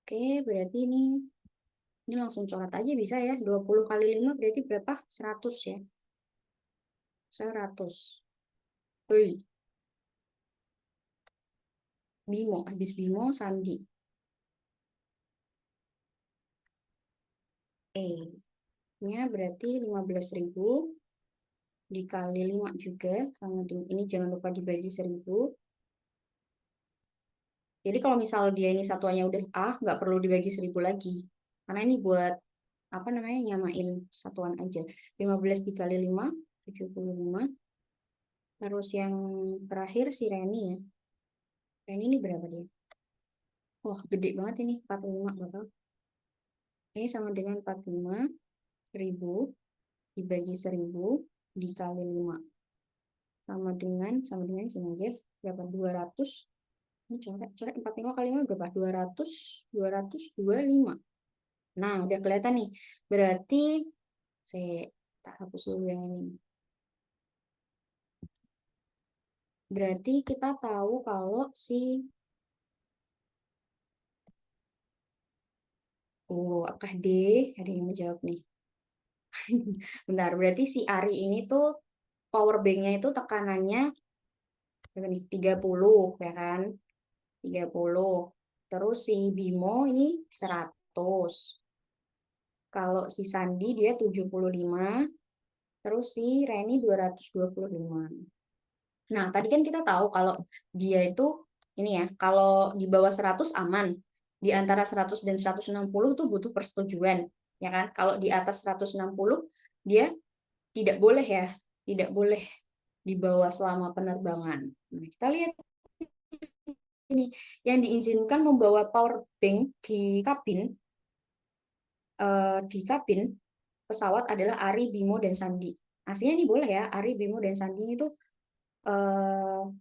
Oke, berarti ini langsung coret aja bisa ya. 20 kali 5 berarti berapa? 100 ya. 100. Hei. Bimo, habis Bimo, Sandi. E-nya berarti 15.000 dikali 5 juga. Sama ini jangan lupa dibagi 1000. Jadi kalau misal dia ini satuannya udah A, nggak perlu dibagi 1000 lagi. Karena ini buat, apa namanya, nyamain satuan aja. 15 dikali 5, 75. Terus yang terakhir si Reni ya. Reni ini berapa dia? Wah, gede banget ini, 45 bakal. Ini sama dengan 45.000 dibagi 1000 dikali 5. Sama dengan sini aja. Berapa? 200. Ini coret 45 kali 5 berapa? 225. Nah, udah kelihatan nih. Berarti saya tak hapus dulu yang ini. Berarti kita tahu kalau si apakah D ada yang menjawab nih. Bentar, berarti si Ari ini tuh power bank-nya itu tekanannya berapa nih? 30 ya kan? 30. Terus si Bimo ini 100. Kalau si Sandi dia 75. Terus si Reni 225. Nah, tadi kan kita tahu kalau dia itu ini ya, kalau di bawah 100 aman. Di antara 100 dan 160 itu butuh persetujuan, ya kan? Kalau di atas 160 dia tidak boleh ya, tidak boleh dibawa selama penerbangan. Nah, kita lihat ini yang diizinkan membawa power bank di kabin pesawat adalah Ari, Bimo, dan Sandi. Aslinya ini boleh ya, Ari, Bimo, dan Sandi itu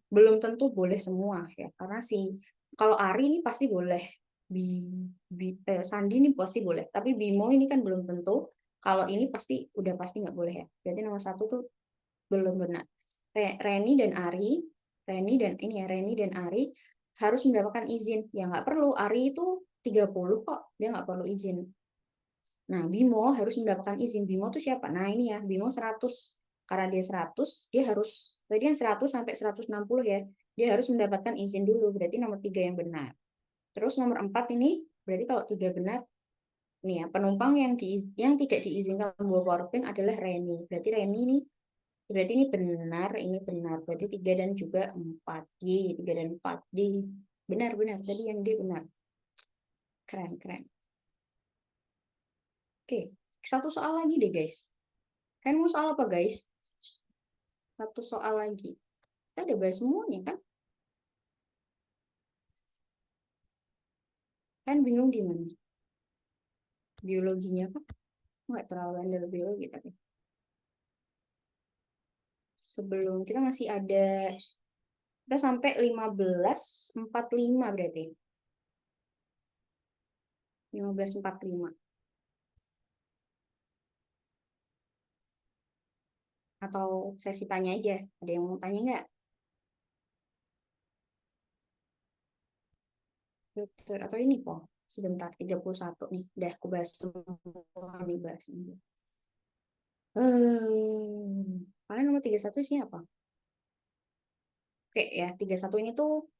belum tentu boleh semua ya, karena kalau Ari ini pasti boleh, Sandi ini pasti boleh, tapi Bimo ini kan belum tentu. Kalau ini udah pasti nggak boleh ya. Jadi nomor 1 tuh belum benar. Reni dan Ari harus mendapatkan izin. Ya nggak perlu, Ari itu 30 kok, dia nggak perlu izin. Nah, Bimo harus mendapatkan izin. Bimo tuh siapa? Nah, ini ya, Bimo 100. Karena dia 100, dia harus, tadi kan 100 sampai 160 ya. Dia harus mendapatkan izin dulu, berarti nomor 3 yang benar. Terus nomor 4 ini, berarti kalau 3 benar, nih ya, penumpang yang tidak diizinkan membawa powerbank adalah Reni. Berarti Reni ini benar, ini benar. Berarti 3 dan juga 4. D, 3 dan 4. D. Benar. Tadi yang D benar. Keren, keren. Oke, satu soal lagi deh, guys. Kan mau soal apa, guys? Satu soal lagi. Kita udah bahas semuanya, kan? Kan bingung di mana? Biologinya kan? Nggak terlalu andal biologi, tapi. Sebelum kita masih ada, kita sampai 15.45 berarti. 15.45. Atau sesi tanya aja. Ada yang mau tanya nggak? Atau ini kok. Sebentar, 31 nih. Udah aku bahas semua nih, bahas ini. Kalian nomor 31 sih apa? Oke ya, 31 ini tuh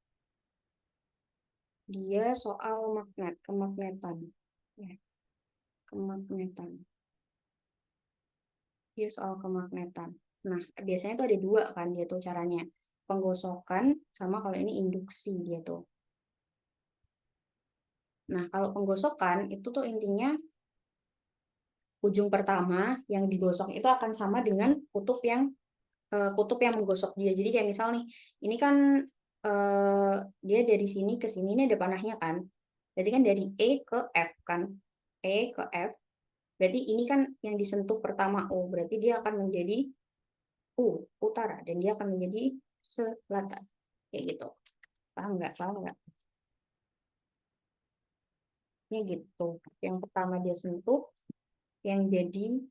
dia soal kemagnetan. Ya, kemagnetan. Dia soal kemagnetan. Nah, biasanya tuh ada 2 kan dia tuh caranya. Penggosokan sama kalau ini induksi dia tuh. Nah, kalau penggosokan itu tuh intinya ujung pertama yang digosok itu akan sama dengan kutub yang menggosok dia. Jadi kayak misal nih, ini kan dia dari sini ke sini ini ada panahnya kan. Jadi kan dari E ke F kan. E ke F. Berarti ini kan yang disentuh pertama O, berarti dia akan menjadi utara, dan dia akan menjadi selatan. Kayak gitu. Paham nggak? Paham nggak? Ini gitu. Yang pertama dia sentuh, yang jadi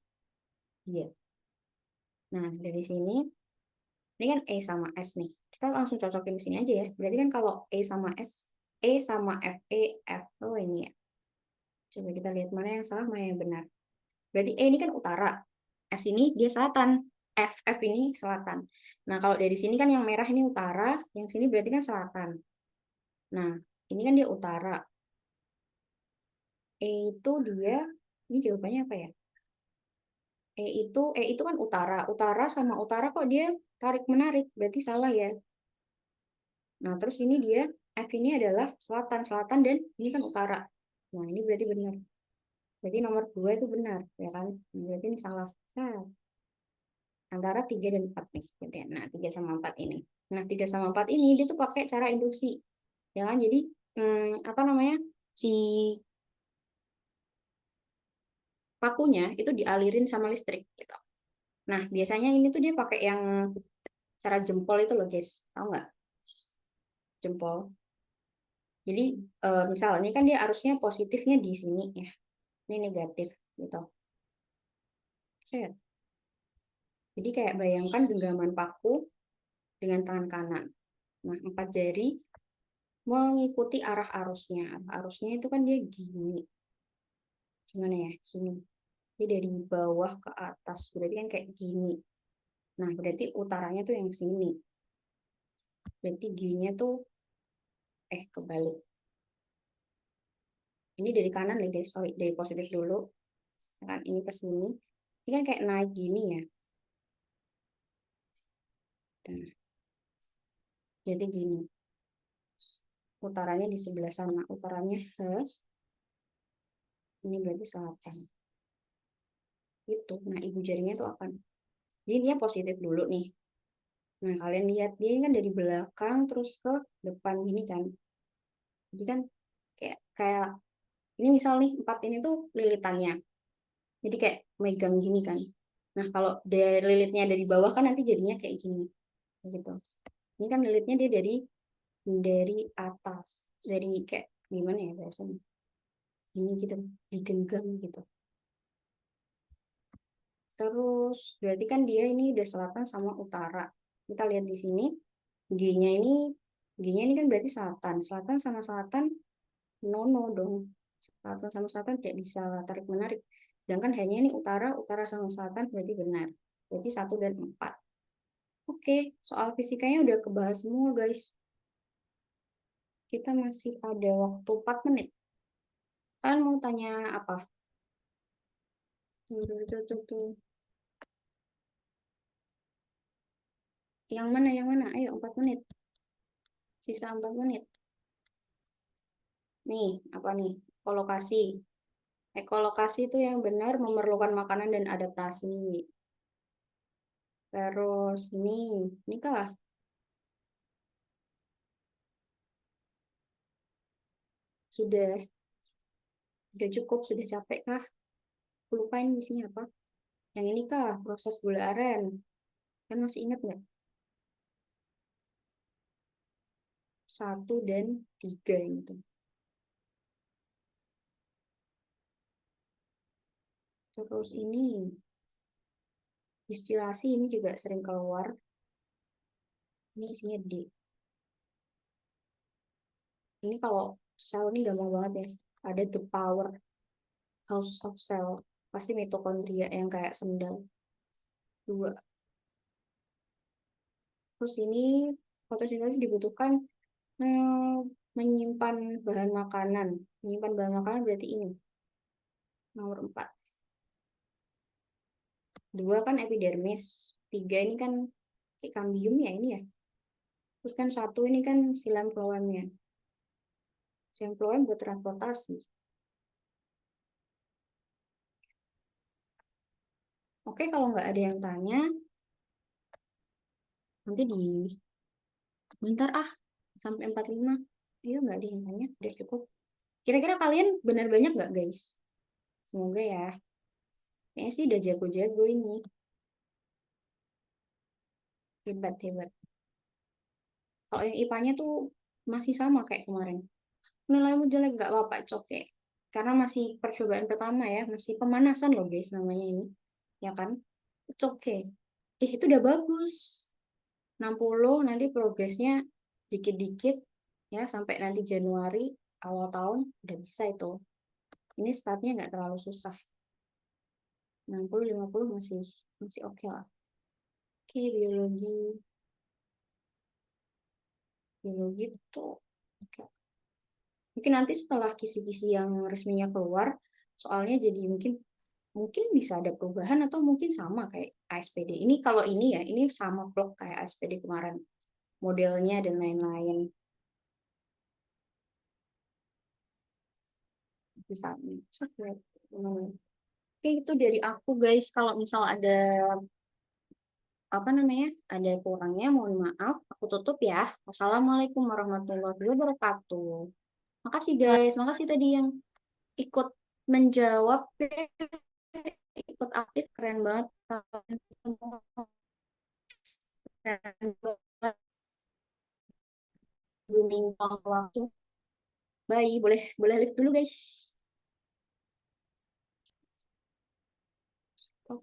dia. Nah, dari sini, ini kan E sama S nih. Kita langsung cocokin di sini aja ya. Berarti kan kalau E sama F, F. Oh ini ya. Coba kita lihat mana yang salah, mana yang benar. Berarti E ini kan utara. S ini dia selatan. F ini selatan. Nah, kalau dari sini kan yang merah ini utara, yang sini berarti kan selatan. Nah, ini kan dia utara. E itu dia, ini jawabannya apa ya? E itu kan utara. Utara sama utara kok dia tarik-menarik, berarti salah ya. Nah, terus ini dia, F ini adalah selatan-selatan, dan ini kan utara. Nah, ini berarti benar. Berarti nomor 2 itu benar, ya kan? Berarti ini salah. Nah, antara 3 dan 4 nih. Gitu ya. Nah, 3 sama 4 ini. Nah, 3 sama 4 ini dia tuh pakai cara induksi. Ya kan? Jadi, apa namanya? Si pakunya itu dialirin sama listrik gitu. Nah, biasanya ini tuh dia pakai yang cara jempol itu loh, guys. Tahu nggak? Jempol. Jadi, misalnya ini kan dia arusnya positifnya di sini ya. Ini negatif gitu. Set. Jadi kayak bayangkan genggaman paku dengan tangan kanan. Nah, 4 jari mengikuti arah arusnya. Arah arusnya itu kan dia gini. Gimana ya? Gini. Dia dari bawah ke atas. Berarti kan kayak gini. Nah, berarti utaranya tuh yang sini. Berarti gininya tuh, kebalik. Ini dari kanan nih guys, sorry, dari positif dulu. Kan ini ke sini. Ini kan kayak naik gini ya. Nah, jadi gini. Utaranya di sebelah sana. Utaranya ini berarti selatan. Itu. Nah, ibu jarinya tuh akan. Jadi dia positif dulu nih. Nah, kalian lihat dia kan dari belakang terus ke depan gini kan. Jadi kan kayak ini misal nih 4 ini tuh lilitannya. Jadi kayak megang gini kan. Nah, kalau dari lilitnya dari bawah kan nanti jadinya kayak gini. Kayak gitu. Ini kan lilitnya dia dari atas. Dari kayak gimana ya biasanya? Gini gitu, digenggam gitu. Terus berarti kan dia ini udah selatan sama utara. Kita lihat di sini, G-nya ini G-nya ini kan berarti selatan. Selatan sama selatan no dong. Selatan sama selatan tidak bisa tarik menarik. Sedangkan hanya ini utara, utara sama selatan berarti benar. Berarti 1 dan 4. Oke, soal fisikanya udah kebahas semua guys. Kita masih ada waktu 4 menit. Kalian mau tanya apa? Tuh. Yang mana, yang mana? Ayo 4 menit. Sisa 4 menit. Nih, apa nih? Ekolokasi. Ekolokasi itu yang benar memerlukan makanan dan adaptasi. Terus ini kah? Sudah cukup, sudah capek kah? Aku lupa ini isinya apa. Yang ini kah? Proses gula aren. Kan masih ingat nggak? 1 dan 3 itu. Terus ini distilasi ini juga sering keluar. Ini isinya D. Ini kalau sel ini gampang banget ya. Ada the power house of cell. Pasti mitokondria yang kayak sendal. 2. Terus ini fotosintesis dibutuhkan menyimpan bahan makanan. Menyimpan bahan makanan berarti ini. Nomor 4. 2 kan epidermis. 3 ini kan si kambium ya ini ya. Terus kan 1 ini kan silam floemnya. Silam floem buat transportasi. Oke, kalau nggak ada yang tanya, nanti bentar sampai 45. Ayo, nggak ada yang tanya, udah cukup. Kira-kira kalian benar banyak nggak guys? Semoga ya. Kayaknya sih udah jago-jago ini. Hebat, hebat. Kalau yang IPA-nya tuh masih sama kayak kemarin. Nilaimu jelek gak apa-apa, it's okay. Karena masih percobaan pertama ya, masih pemanasan loh guys namanya ini. Ya kan? It's okay. Itu udah bagus. 60 nanti progresnya dikit-dikit ya sampai nanti Januari awal tahun udah bisa itu. Ini startnya nggak terlalu susah. 60 50 masih masih oke lah. Oke, biologi. Biologi tuh oke. Mungkin nanti setelah kisi-kisi yang resminya keluar, soalnya jadi mungkin mungkin bisa ada perubahan atau mungkin sama kayak ASPD. Ini kalau ini ya, ini sama blok kayak ASPD kemarin. Modelnya dan lain-lain. Bisa. Oke. Oke, itu dari aku guys. Kalau misal ada apa namanya? Ada kurangnya, mohon maaf. Aku tutup ya. Wassalamualaikum warahmatullahi wabarakatuh. Makasih guys. Makasih tadi yang ikut menjawab, ikut aktif, keren banget. Kalian semua keren banget. Booming waktu. Bye. Boleh boleh live dulu guys.